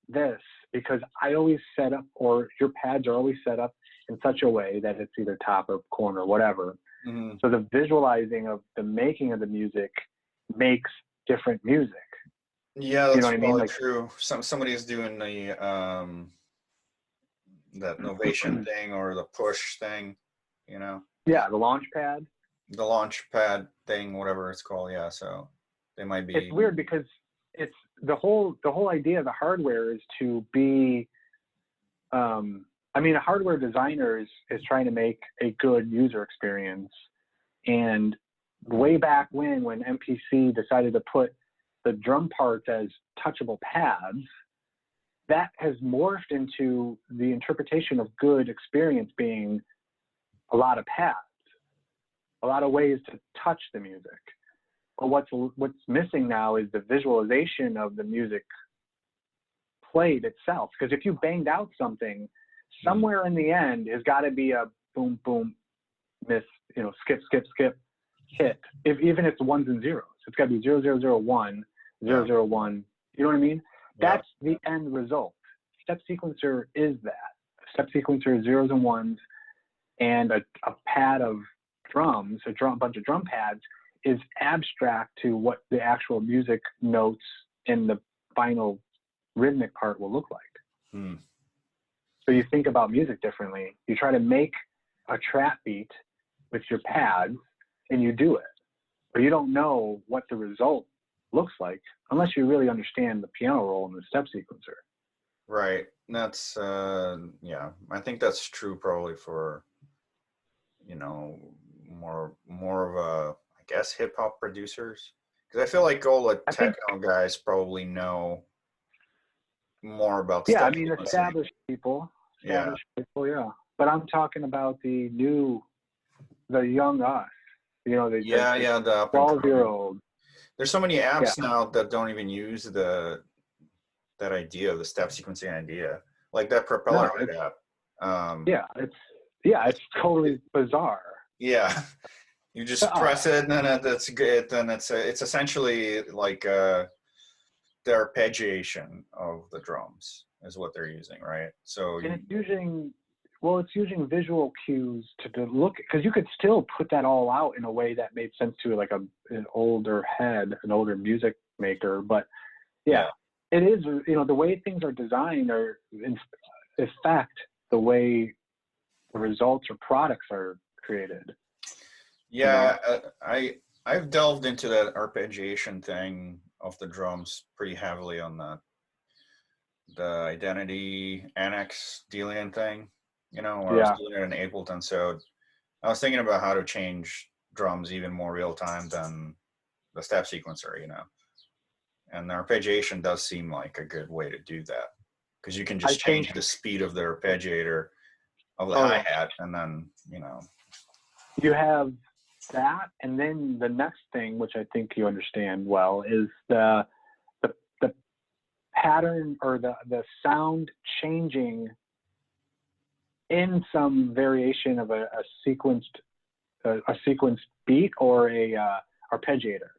this, because I always set up, or your pads are always set up in such a way that it's either top or corner or whatever. Mm-hmm. So the visualizing of the making of the music makes different music. Yeah, that's probably true. Somebody's doing the that novation thing or the push thing, you know. Yeah, the launch pad. The launch pad thing, whatever it's called. Yeah, so they might be. It's weird because it's the whole idea of the hardware is to be. A hardware designer is trying to make a good user experience, and way back when MPC decided to put the drum parts as touchable pads, that has morphed into the interpretation of good experience being a lot of pads, a lot of ways to touch the music. But what's missing now is the visualization of the music played itself. Because if you banged out something, somewhere in the end has got to be a boom, boom, miss, skip, hit. Even if it's ones and zeros, it's got to be 0, 0, 0, 1, 0, 0, 1. You know what I mean? Yeah. That's the end result. Step sequencer is that. Step sequencer is zeros and ones, and a pad of drums, a bunch of drum pads, is abstract to what the actual music notes in the final rhythmic part will look like. Hmm. So you think about music differently. You try to make a trap beat with your pads and you do it, but you don't know what the result looks like unless you really understand the piano roll and the step sequencer. Right. That's yeah. I think that's true probably for, you know, more of a, I guess, hip hop producers, because I feel like all the techno guys probably know more about Yeah, I step mean, sequencing. established people, yeah. But I'm talking about the young us, you know, the 12-year-old. There's so many apps now that don't even use that idea of the step sequencing idea, like that Propeller app. It's totally bizarre. Yeah, you just press it, and then that's good. Then it's essentially like the arpeggiation of the drums is what they're using, right? So it's using visual cues to look, because you could still put that all out in a way that made sense to like an older music maker, but it is, you know, the way things are designed are in fact the way the results or products are created. Yeah, you know? I've delved into that arpeggiation thing of the drums pretty heavily on the Identity Annex Delian thing, you know, where I was doing it in Ableton. So I was thinking about how to change drums even more real time than the step sequencer, you know. And the arpeggiation does seem like a good way to do that, because you can just change the speed of the arpeggiator of the hi-hat, and then, you know. You have that, and then the next thing, which I think you understand well, is the pattern or the sound changing in some variation of a sequenced beat or a arpeggiator.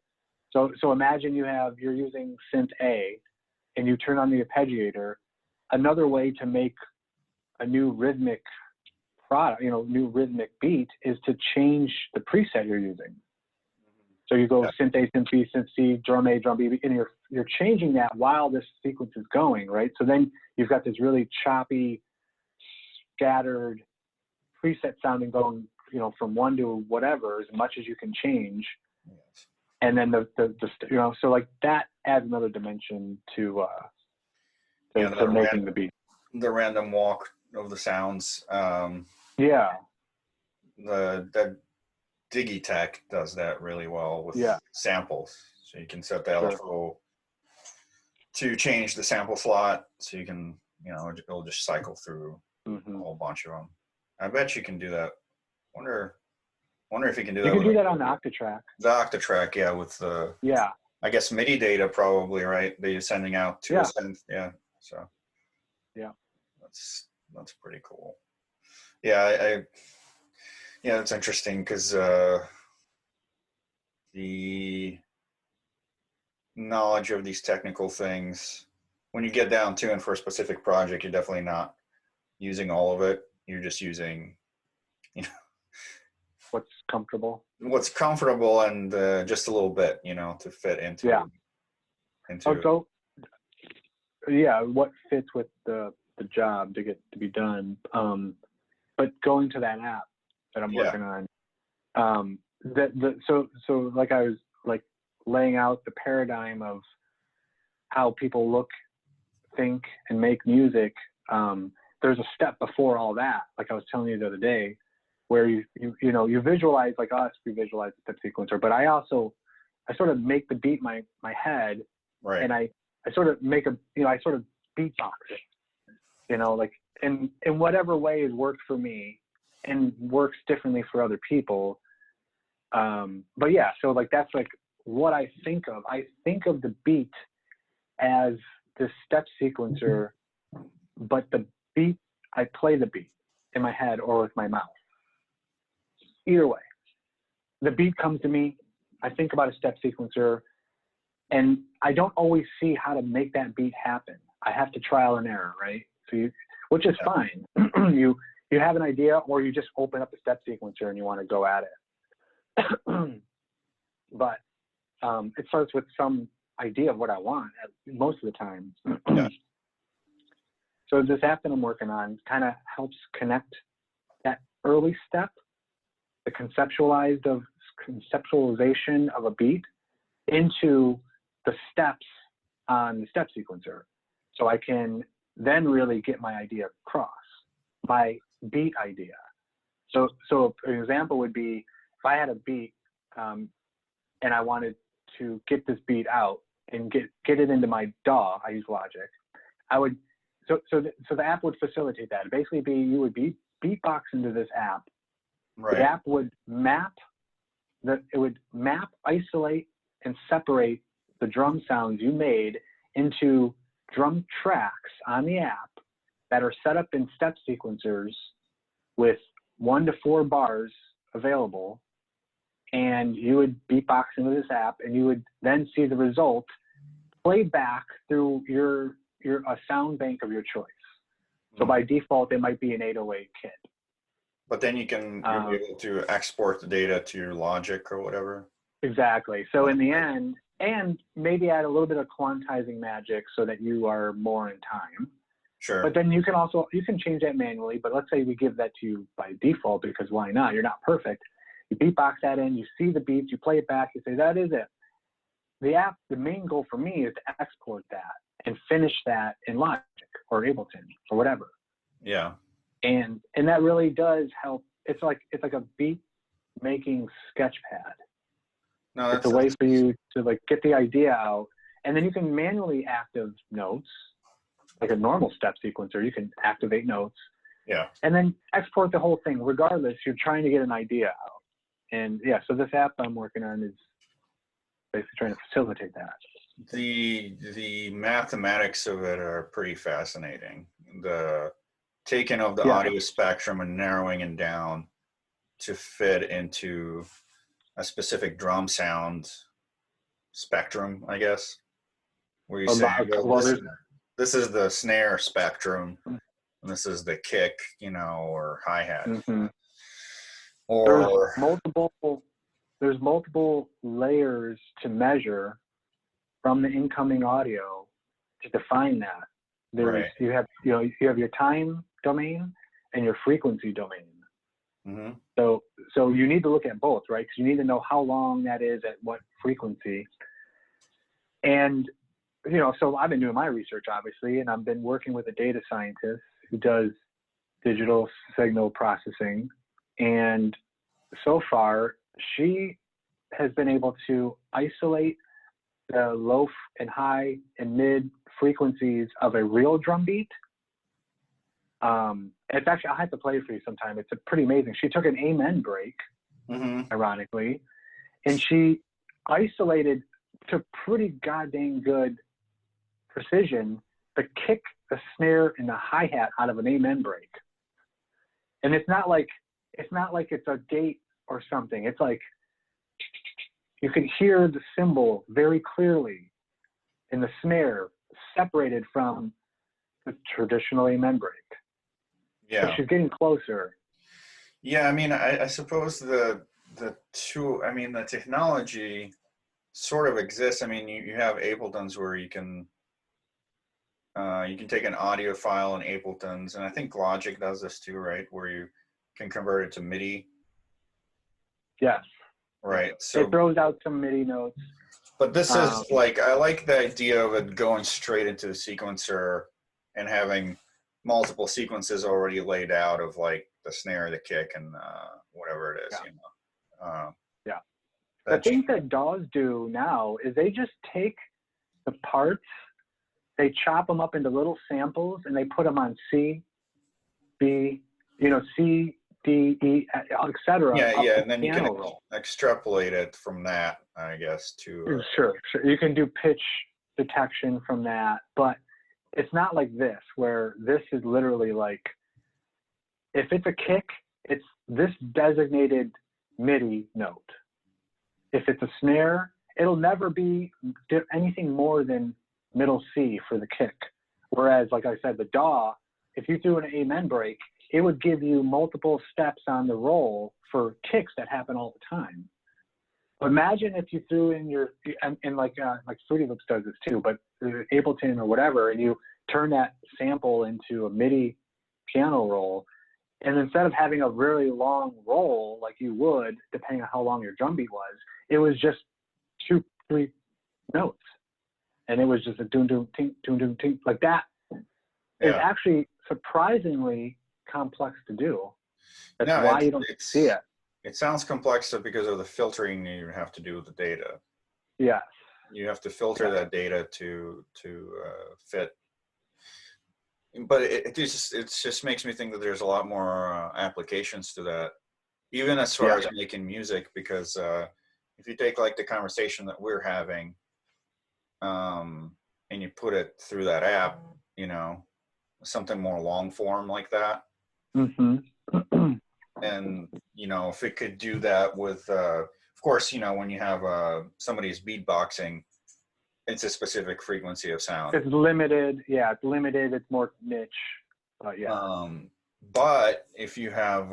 So imagine you're using synth A, and you turn on the arpeggiator. Another way to make a new rhythmic product, you know, new rhythmic beat, is to change the preset you're using. So you go synth A, synth B, synth C, drum A, drum B, and you're changing that while this sequence is going, right? So then you've got this really choppy, scattered preset sounding going, you know, from one to whatever, as much as you can change. Yes. And then the you know, so like that adds another dimension to making the beat. The random walk of the sounds. The Digitech does that really well with samples. So you can set the LFO to change the sample slot, so you can, you know, it'll just cycle through a whole bunch of them. I bet you can do that. Wonder if you can do that. You can do that on the Octatrack. The Octatrack, yeah, with the I guess MIDI data probably, right? That you're sending out to a synth, So that's pretty cool. Yeah, it's interesting because the knowledge of these technical things, when you get down to and for a specific project, you're definitely not using all of it. You're just using, you know, what's comfortable and just a little bit, you know, to fit into what fits with the job to be done. But going to that app that I'm working on, so like I was like laying out the paradigm of how people look, think, and make music. There's a step before all that, like I was telling you the other day, where you visualize, like us, we visualize the step sequencer, but I sort of make the beat in my head, right? And I sort of make I sort of beatbox it, you know, like in whatever way has worked for me and works differently for other people. But yeah, so like that's like what I think of. I think of the beat as the step sequencer, but the beat, I play the beat in my head or with my mouth. Either way, the beat comes to me. I think about a step sequencer, and I don't always see how to make that beat happen. I have to trial and error, right? So which is fine. You have an idea, or you just open up the step sequencer and you want to go at it. But it starts with some idea of what I want most of the time. Yeah. So this app that I'm working on kind of helps connect that early step, the conceptualization of a beat, into the steps on the step sequencer. So I can then really get my idea across, my beat idea. So an example would be if I had a beat and I wanted to get this beat out and get it into my DAW, I use Logic. I would so the app would facilitate that. Basically, you would beatbox into this app. Right. The app would map, isolate, and separate the drum sounds you made into drum tracks on the app that are set up in step sequencers with 1 to 4 bars available, and you would beatbox into this app, and you would then see the result play back through a sound bank of your choice. So by default, it might be an 808 kit. But then you'll be able to export the data to your Logic or whatever. Exactly. So in the end, and maybe add a little bit of quantizing magic so that you are more in time. Sure. But then you can change that manually. But let's say we give that to you by default, because why not? You're not perfect. You beatbox that in, you see the beats, you play it back, you say, that is it. The main goal for me is to export that and finish that in Logic or Ableton or whatever. Yeah. And that really does help. It's like a beat making sketch pad. No, it's a way for you to like get the idea out, and then you can manually active notes like a normal step sequencer. You can activate notes. Yeah. And then export the whole thing. Regardless, you're trying to get an idea out. And yeah, so this app I'm working on is basically trying to facilitate that. The mathematics of it are pretty fascinating. The taking of the audio spectrum and narrowing it down to fit into a specific drum sound spectrum, I guess, where you say, this is the snare spectrum, and this is the kick, or hi-hat. Mm-hmm. Or there's multiple layers to measure from the incoming audio to define that. Right. You have your time domain and your frequency domain. Mm-hmm. So you need to look at both, right? Because you need to know how long that is at what frequency. And so I've been doing my research, obviously, and I've been working with a data scientist who does digital signal processing. And so far, she has been able to isolate the low and high and mid frequencies of a real drum beat. It's actually, I'll have to play it for you sometime. It's pretty amazing. She took an amen break, ironically, and she isolated to pretty goddamn good precision the kick, the snare, and the hi-hat out of an amen break. And it's not like it's a gate or something. It's like you can hear the cymbal very clearly in the snare separated from the traditional amen break. Yeah. So she's getting closer. Yeah, I mean, I suppose the technology sort of exists. I mean, you have Abletons where you can take an audio file in Abletons, and I think Logic does this too, right? Where you can convert it to MIDI. Yes. Right. So it throws out some MIDI notes. But this is I like the idea of it going straight into the sequencer and having multiple sequences already laid out of like the snare, the kick, and whatever it is. Yeah. The thing that DAWs do now is they just take the parts, they chop them up into little samples, and they put them on C, B, C, D, E, etc. Yeah, and then you can extrapolate it from that, I guess, to... Sure. You can do pitch detection from that, but it's not like this, where this is literally like, if it's a kick, it's this designated MIDI note. If it's a snare, it'll never be anything more than middle C for the kick. Whereas, like I said, the DAW, if you do an amen break, it would give you multiple steps on the roll for kicks that happen all the time. imagine if you threw in and like Fruity Loops does this too, but Ableton or whatever, and you turn that sample into a MIDI piano roll, and instead of having a really long roll like you would, depending on how long your drum beat was, it was just 2-3 notes, and it was just a doom doom tink doom doom tink like that. Yeah. It's actually surprisingly complex to do. That's No, why you don't see it. It sounds complex because of the filtering you have to do with the data. Yes. You have to filter that data to fit. But it just makes me think that there's a lot more applications to that, even as far as making music. Because if you take like the conversation that we're having, and you put it through that app, you know, something more long form like that. Mm-hmm. And, you know, if it could do that with, of course, you know, when you have somebody's beatboxing, it's a specific frequency of sound. It's limited. Yeah, it's limited. It's more niche. But yeah. But if you have,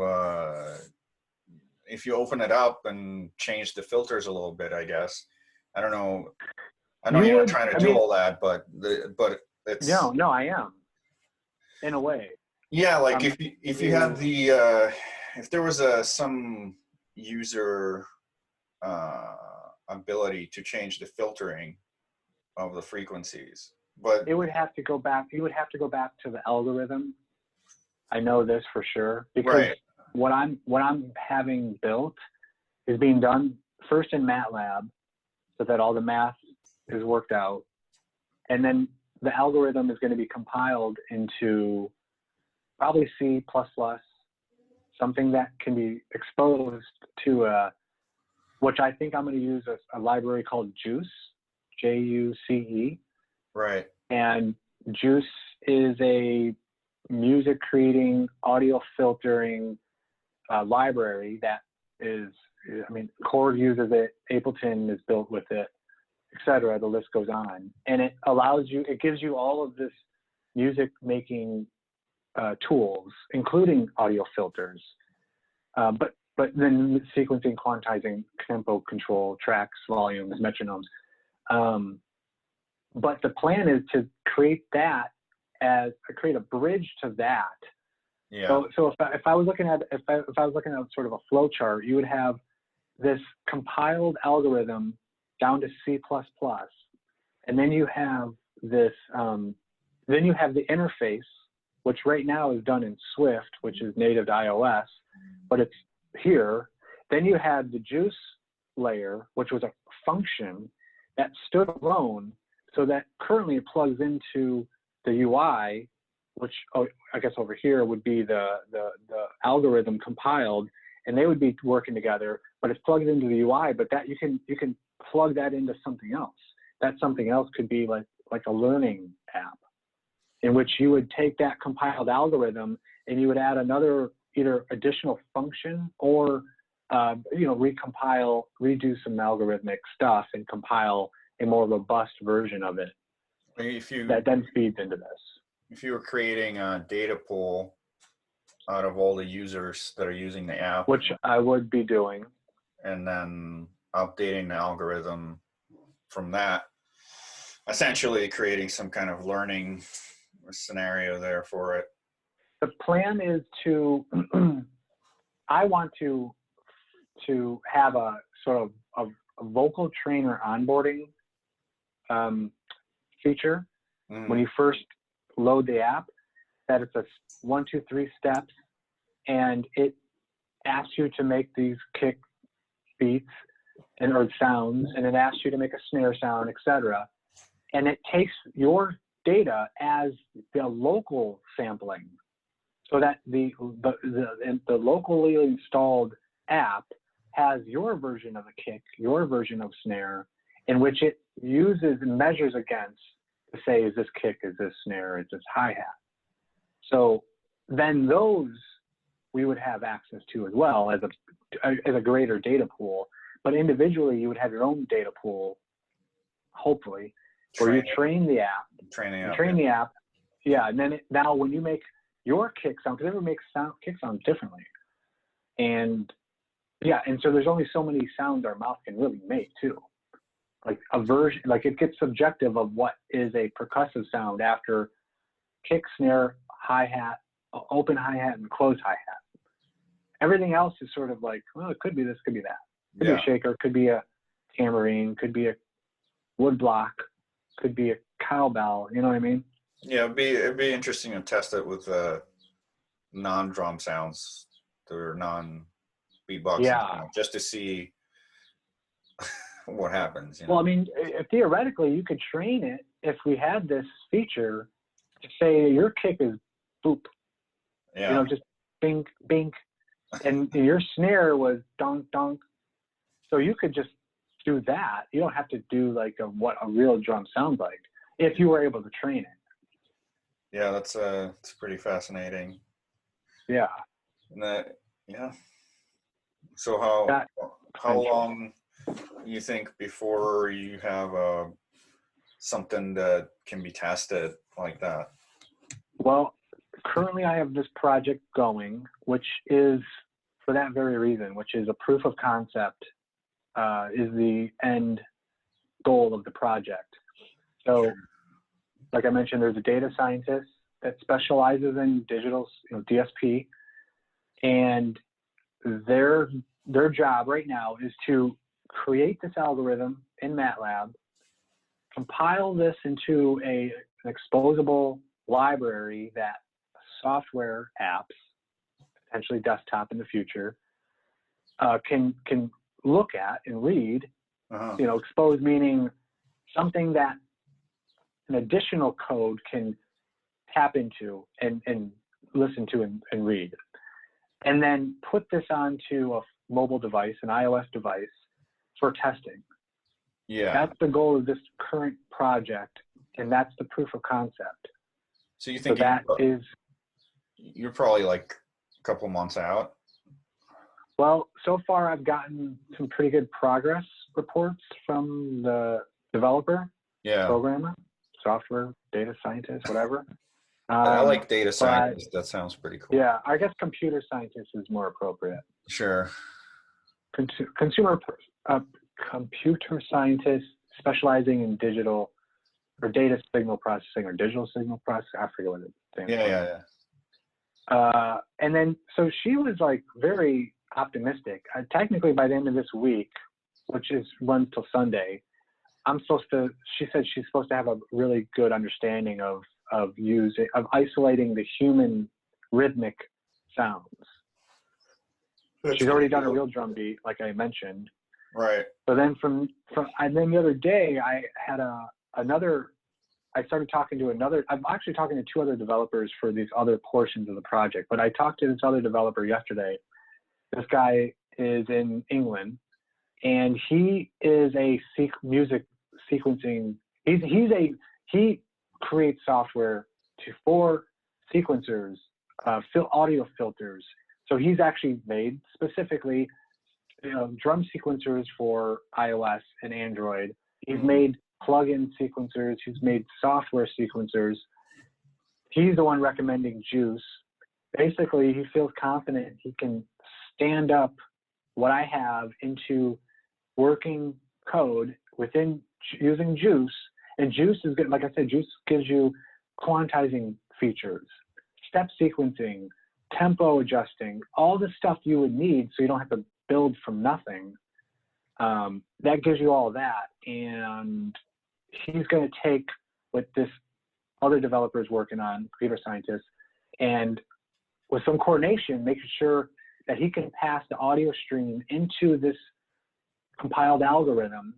if you open it up and change the filters a little bit, I guess, I don't know. I know you're not trying to do all that, but it's. No, I am. In a way. Yeah, like if you had the if there was some user ability to change the filtering of the frequencies, but it would have to go back. You would have to go back to the algorithm. I know this for sure because what I'm having built is being done first in MATLAB, so that all the math is worked out, and then the algorithm is going to be compiled into probably C++, something that can be exposed to which I think I'm going to use a library called Juice, Juce. Right. And Juice is a music creating, audio filtering library that is, I mean, Korg uses it, Ableton is built with it, etc. The list goes on. And it allows you, it gives you all of this music making tools, including audio filters, but then sequencing, quantizing, tempo control, tracks, volumes, metronomes. But the plan is to create that create a bridge to that. Yeah. So if I was looking at sort of a flow chart, you would have this compiled algorithm down to C++, and then you have this then you have the interface, which right now is done in Swift, which is native to iOS, but it's here. Then you had the Juice layer, which was a function that stood alone, so that currently it plugs into the UI, which I guess over here would be the algorithm compiled, and they would be working together, but it's plugged into the UI, but that you can plug that into something else. That something else could be like a learning app, in which you would take that compiled algorithm and you would add another either additional function or recompile, redo some algorithmic stuff and compile a more robust version of it that then feeds into this. If you were creating a data pool out of all the users that are using the app, which I would be doing, and then updating the algorithm from that, essentially creating some kind of learning scenario there for it. The plan is to, I want to have a sort of a vocal trainer onboarding feature when you first load the app, that it's a 1, 2, 3 steps, and it asks you to make these kick beats or sounds, and it asks you to make a snare sound, etc. And it takes your data as the local sampling, so that the locally installed app has your version of a kick, your version of snare, in which it uses and measures against to say, is this kick, is this snare, is this hi-hat? So then those we would have access to as well as a greater data pool. But individually, you would have your own data pool, hopefully, where you train the app. The app. Yeah, and then now when you make your kick sound, because everyone makes kick sounds differently. And Yeah, and so there's only so many sounds our mouth can really make too. Like a version, like it gets subjective of what is a percussive sound after kick, snare, hi-hat, open hi-hat, and close hi-hat. Everything else is sort of like, well, it could be this, could be that. Could be a shaker, could be a tambourine, could be a wood block, could be a cowbell. You know what I mean? Yeah, it'd be interesting to test it with non-drum sounds or non-beatboxing sounds, just to see what happens. You know? Well, I mean, theoretically, you could train it if we had this feature to say your kick is boop. Yeah. You know, just bink, bink. And your snare was donk, donk. So you could just do that. You don't have to do like what a real drum sounds like if you were able to train it. Yeah, it's pretty fascinating. Yeah. And so how long you think before you have something that can be tested like that? Well, currently I have this project going, which is for that very reason, which is a proof of concept is the end goal of the project. So like I mentioned, there's a data scientist that specializes in digital, DSP, and their job right now is to create this algorithm in MATLAB, compile this into an exposable library that software apps, potentially desktop in the future, can look at and read. Exposed meaning something that an additional code can tap into and listen to and read. And then put this onto a mobile device, an iOS device, for testing. Yeah. That's the goal of this current project, and that's the proof of concept. So you think you're probably like a couple months out? Well, so far I've gotten some pretty good progress reports from the developer, programmer, software, data scientist, whatever. I like data scientist. That sounds pretty cool. Yeah, I guess computer scientist is more appropriate. Sure. Computer scientist specializing in digital or data signal processing or digital signal processing. I forget what it stands for. Yeah. And then, so she was like very optimistic. Technically, by the end of this week, which runs till Sunday, she said she's supposed to have a really good understanding of isolating the human rhythmic sounds. She's already done a real drum beat, like I mentioned. Right. So then and then the other day I had I started talking to I'm actually talking to two other developers for these other portions of the project, but I talked to this other developer yesterday. This guy is in England, and he is a music sequencing. He creates software for sequencers, audio filters. So he's actually made specifically, drum sequencers for iOS and Android. He's made plug-in sequencers. He's made software sequencers. He's the one recommending Juice. Basically, he feels confident he can stand up what I have into working code using Juice. And Juice is good. Like I said, Juice gives you quantizing features, step sequencing, tempo adjusting, all the stuff you would need so you don't have to build from nothing. That gives you all that. And he's going to take what this other developer is working on, computer scientists, and with some coordination, making sure that he can pass the audio stream into this compiled algorithm.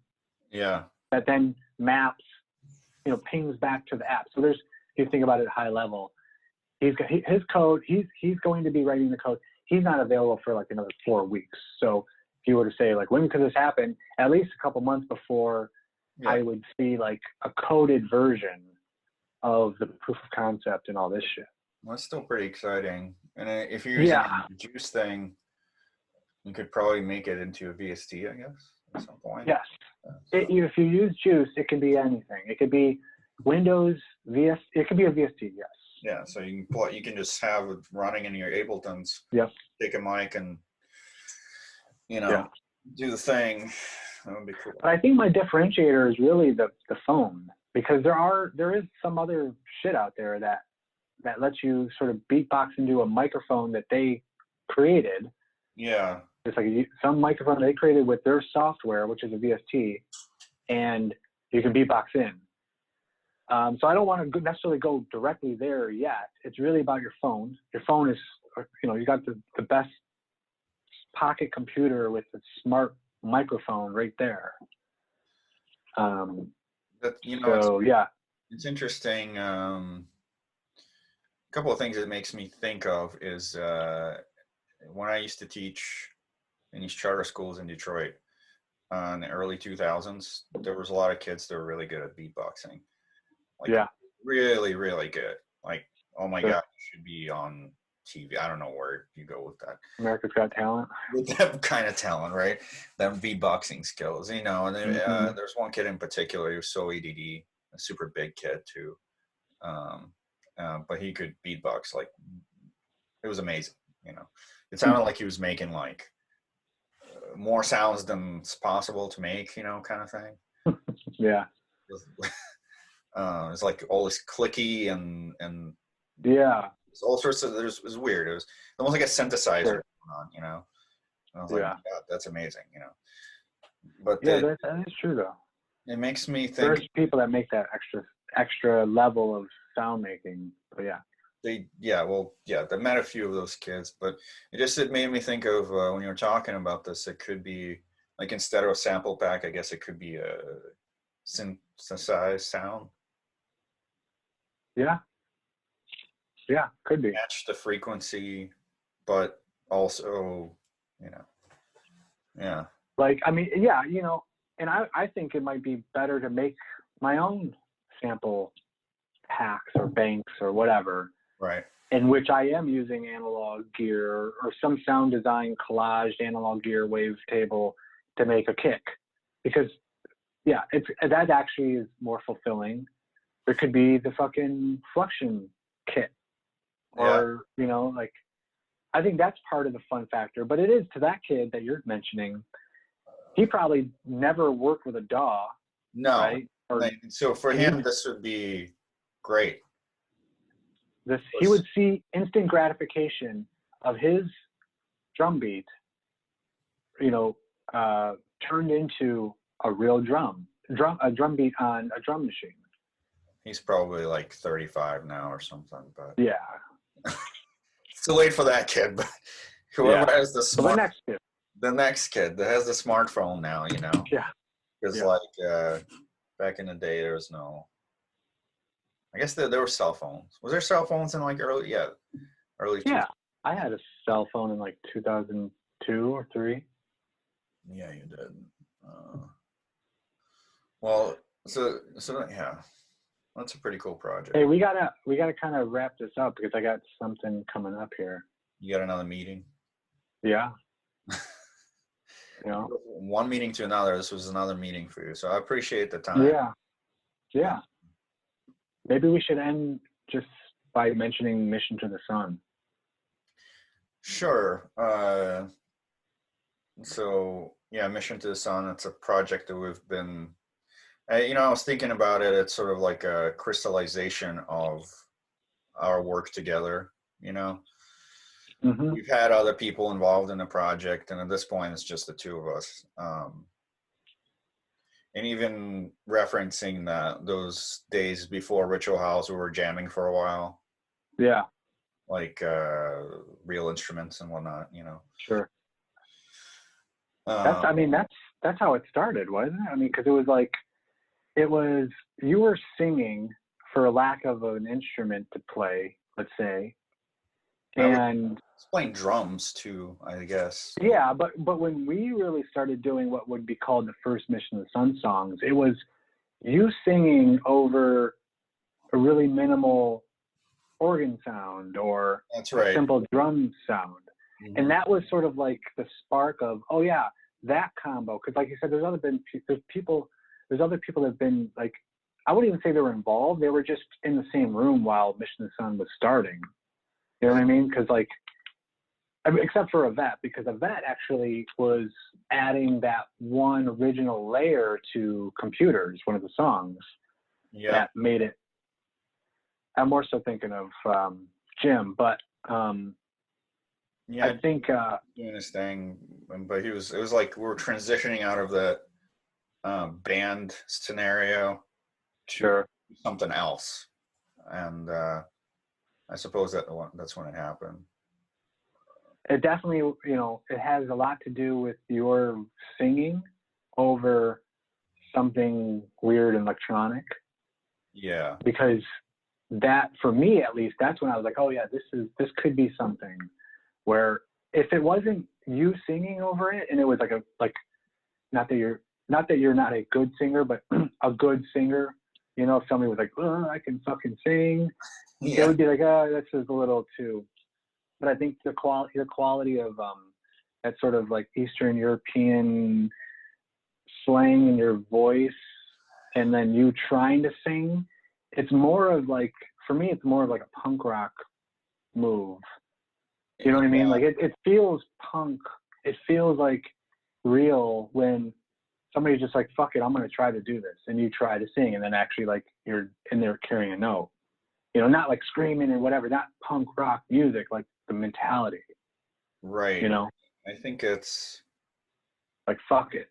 Yeah. That then maps, pings back to the app. So if you think about it at high level, his code, he's going to be writing the code. He's not available for like another 4 weeks. So if you were to say like, when could this happen? At least a couple months before I would see like a coded version of the proof of concept and all this shit. Well, that's still pretty exciting. And if you're using the Juice thing, you could probably make it into a VST, I guess, at some point. Yes. If you use Juice, it can be anything. It could be Windows, it could be a VST, yes. Yeah, so you can just have it running in your Abletons. Yep. Take a mic and, Yeah. do the thing. That would be cool. But I think my differentiator is really the phone, because there is some other shit out there that lets you sort of beatbox into a microphone that they created. Yeah. It's like some microphone they created with their software, which is a VST, and you can beatbox in. So I don't want to necessarily go directly there yet. It's really about your phone. Your phone is, you got the best pocket computer with a smart microphone right there. It's interesting. A couple of things it makes me think of is when I used to teach in these charter schools in Detroit in the early 2000s, there was a lot of kids that were really good at beatboxing. Really, really good. Like, oh my God, you should be on TV. I don't know where you go with that. America's Got Talent. With that kind of talent, right? Them beatboxing skills, and then, there's one kid in particular who was so ADD, a super big kid too. But he could beatbox, like, it was amazing. It sounded like he was making like more sounds than it's possible to make, kind of thing. Yeah. It's like all this clicky and yeah, all sorts of. It was weird. It was almost like a synthesizer going on, And I was like, God, that's amazing, But that is true though. It makes me think. There's people that make that extra level of sound making. But they met a few of those kids, but it made me think of when you were talking about this. It could be like, instead of a sample pack, I guess it could be a synthesized sound. Yeah, could be. Match the frequency, but also, yeah. Like, I mean, and I think it might be better to make my own sample packs or banks or whatever. Right. In which I am using analog gear or some sound design collaged analog gear wavetable to make a kick. Because, that actually is more fulfilling. There could be the fucking fluxion kit. Or, like, I think that's part of the fun factor. But it is, to that kid that you're mentioning, he probably never worked with a DAW. No. Right? So for him, this would be great. He would see instant gratification of his drum beat, turned into a real drum beat on a drum machine. He's probably like 35 now or something, but yeah, it's too late for that kid. But whoever has the next kid that has the smartphone now, Yeah. Because like back in the day, there was no. I guess there were cell phones. Was there cell phones in like early? Yeah. Yeah, I had a cell phone in like 2002 or 3. Yeah, you did. Well, so yeah, that's a pretty cool project. Hey, we gotta kind of wrap this up because I got something coming up here. You got another meeting? Yeah. One meeting to another. This was another meeting for you, so I appreciate the time. Yeah. Maybe we should end just by mentioning Mission to the Sun. Sure. So yeah, Mission to the Sun. It's a project that we've been. I was thinking about it. It's sort of like a crystallization of our work together. Mm-hmm. We've had other people involved in the project, and at this point, it's just the two of us. And even referencing those days before Ritual Howls, we were jamming for a while. Yeah. Like real instruments and whatnot, Sure. That's how it started, wasn't it? I mean, because it was you were singing for lack of an instrument to play, let's say, and playing drums too, I guess. Yeah, but when we really started doing what would be called the first Mission to the Sun songs, it was you singing over a really minimal organ sound or a simple drum sound. Mm-hmm. And that was sort of like the spark of, that combo. Because like you said, there's other people that have been like, I wouldn't even say they were involved. They were just in the same room while Mission to the Sun was starting. You know what I mean? Because like I mean, except for Yvette, because Yvette actually was adding that one original layer to Computers, one of the songs, that made it. I'm more so thinking of Jim, but I think doing his thing, but it was like we were transitioning out of the band scenario to something else, and I suppose that's when it happened. It definitely, it has a lot to do with your singing over something weird and electronic. Yeah. Because that, for me at least, that's when I was like, oh yeah, this could be something where if it wasn't you singing over it and it was like not that you're not a good singer, but a good singer, if somebody was like, oh, I can fucking sing, it would be like, oh, that's just a little too. But I think the quality of that sort of like Eastern European slang in your voice, and then you trying to sing, it's more of like, for me, it's more of like a punk rock move. You know what I mean? Like it feels punk. It feels like real when somebody's just like, fuck it, I'm going to try to do this. And you try to sing, and then actually like you're in there carrying a note. Not like screaming and whatever, not punk rock music, like the mentality. Right. I think it's like, fuck it.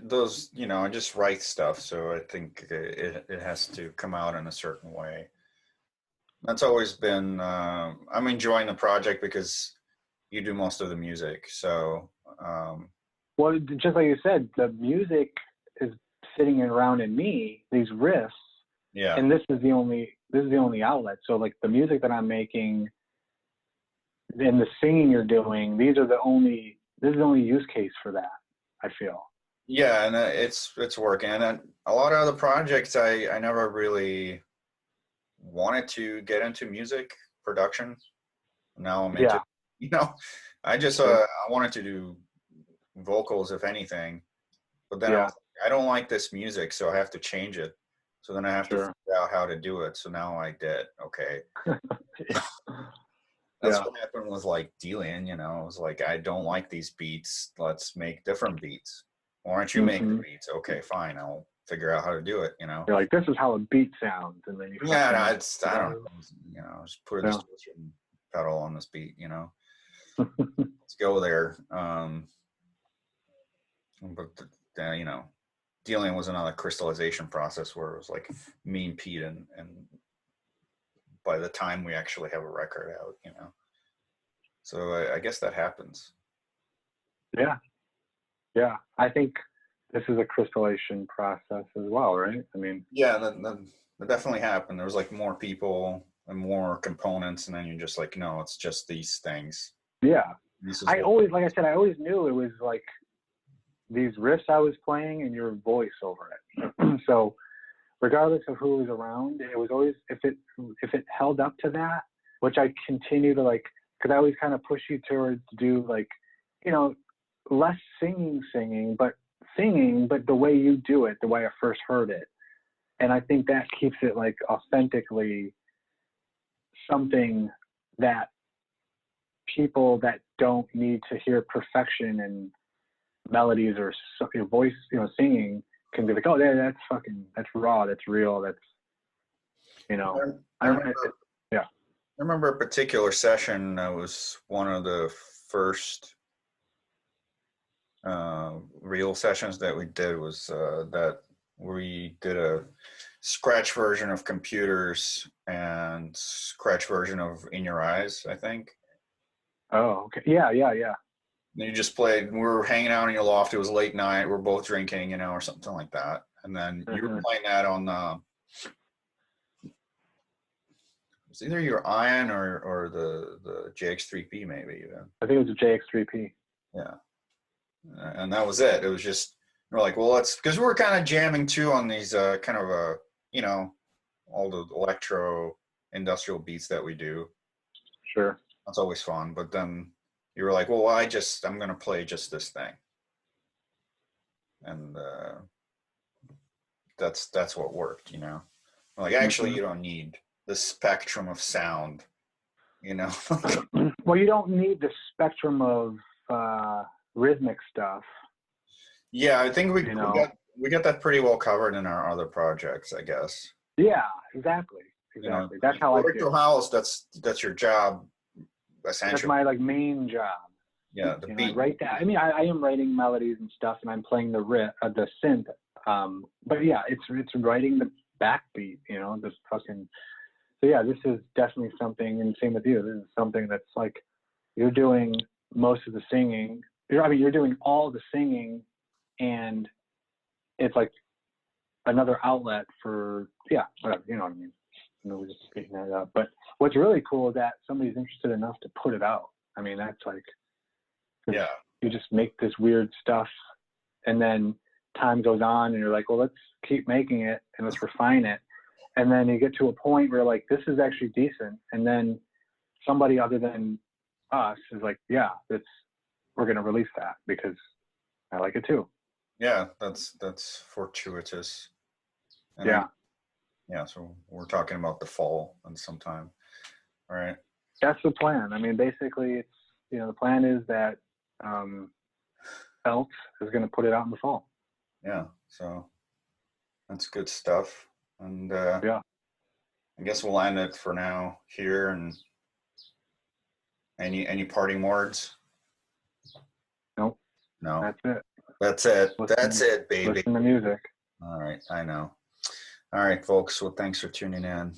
Those, I just write stuff, so I think it has to come out in a certain way. That's always been, I'm enjoying the project because you do most of the music, so. Well, just like you said, the music is sitting around in me, these riffs. Yeah. And this is the only outlet. So like the music that I'm making and the singing you're doing, this is the only use case for that, I feel. Yeah, and it's working. And a lot of other projects, I never really wanted to get into music production. Now I'm into, I just I wanted to do vocals, if anything, but then I don't like this music, so I have to change it. So then I have to figure out how to do it. So now I did. Okay. That's what happened with like Dealing, it was like, I don't like these beats. Let's make different beats. Why don't you make the beats? Okay, fine. I'll figure out how to do it, You're like, this is how a beat sounds. And then you I don't know, just put a distortion pedal on this beat, let's go there. But Dealing was another crystallization process where it was like me and Pete, and by the time we actually have a record out, so I guess that happens. Yeah, I think this is a crystallization process as well, right? I mean, that definitely happened. There was like more people and more components, and then you're just like, no, it's just these things. Yeah, I always knew it was like these riffs I was playing and your voice over it. So regardless of who was around, it was always, if it held up to that, which I continue to like, because I always kind of push you towards to do like, less singing, but the way you do it, the way I first heard it. And I think that keeps it like authentically something that people that don't need to hear perfection and melodies or voice, singing, can be like, oh, that's raw, that's real, that's, I remember a particular session that was one of the first real sessions that we did, was that we did a scratch version of Computers and scratch version of In Your Eyes, I think. Oh, okay. Yeah. And you just played, we were hanging out in your loft, it was late night, we're both drinking, or something like that. And then you were playing that on it was either your Ion or the JX3P, maybe even. I think it was a JX3P. Yeah. And that was it. It was just, we're like, well, because we're kind of jamming too on these kind of all the electro industrial beats that we do. Sure. That's always fun. But then you were like, well, I'm going to play just this thing. And that's what worked, Like, actually, you don't need the spectrum of sound, you know. Well, you don't need the spectrum of rhythmic stuff. Yeah, I think we got that pretty well covered in our other projects, I guess. Yeah, exactly. You know, that's how I feel. Ritual Howls, that's your job, essentially. That's my like main job. Yeah, the beat. I write that. I mean, I am writing melodies and stuff, and I'm playing the synth. But yeah, it's writing the backbeat. You know, this fucking. So yeah, this is definitely something, and same with you. This is something that's like you're doing most of the singing. You're doing all the singing, and it's like another outlet for whatever. You know what I mean? We're just picking that up. But what's really cool is that somebody's interested enough to put it out. I mean, that's like. Yeah. You just make this weird stuff, and then time goes on, and you're like, well, let's keep making it and let's refine it. And then you get to a point where like, this is actually decent. And then somebody other than us is like, yeah, we're going to release that because I like it too. Yeah. That's fortuitous. And yeah. So we're talking about the fall and sometime. All right. That's the plan. I mean, basically it's, the plan is that, Felt is going to put it out in the fall. Yeah. So that's good stuff. And, yeah. I guess we'll end it for now here. And any parting words? Nope. No. That's it. That's it. That's it, baby. Listen to music. All right. I know. All right, folks. Well, thanks for tuning in.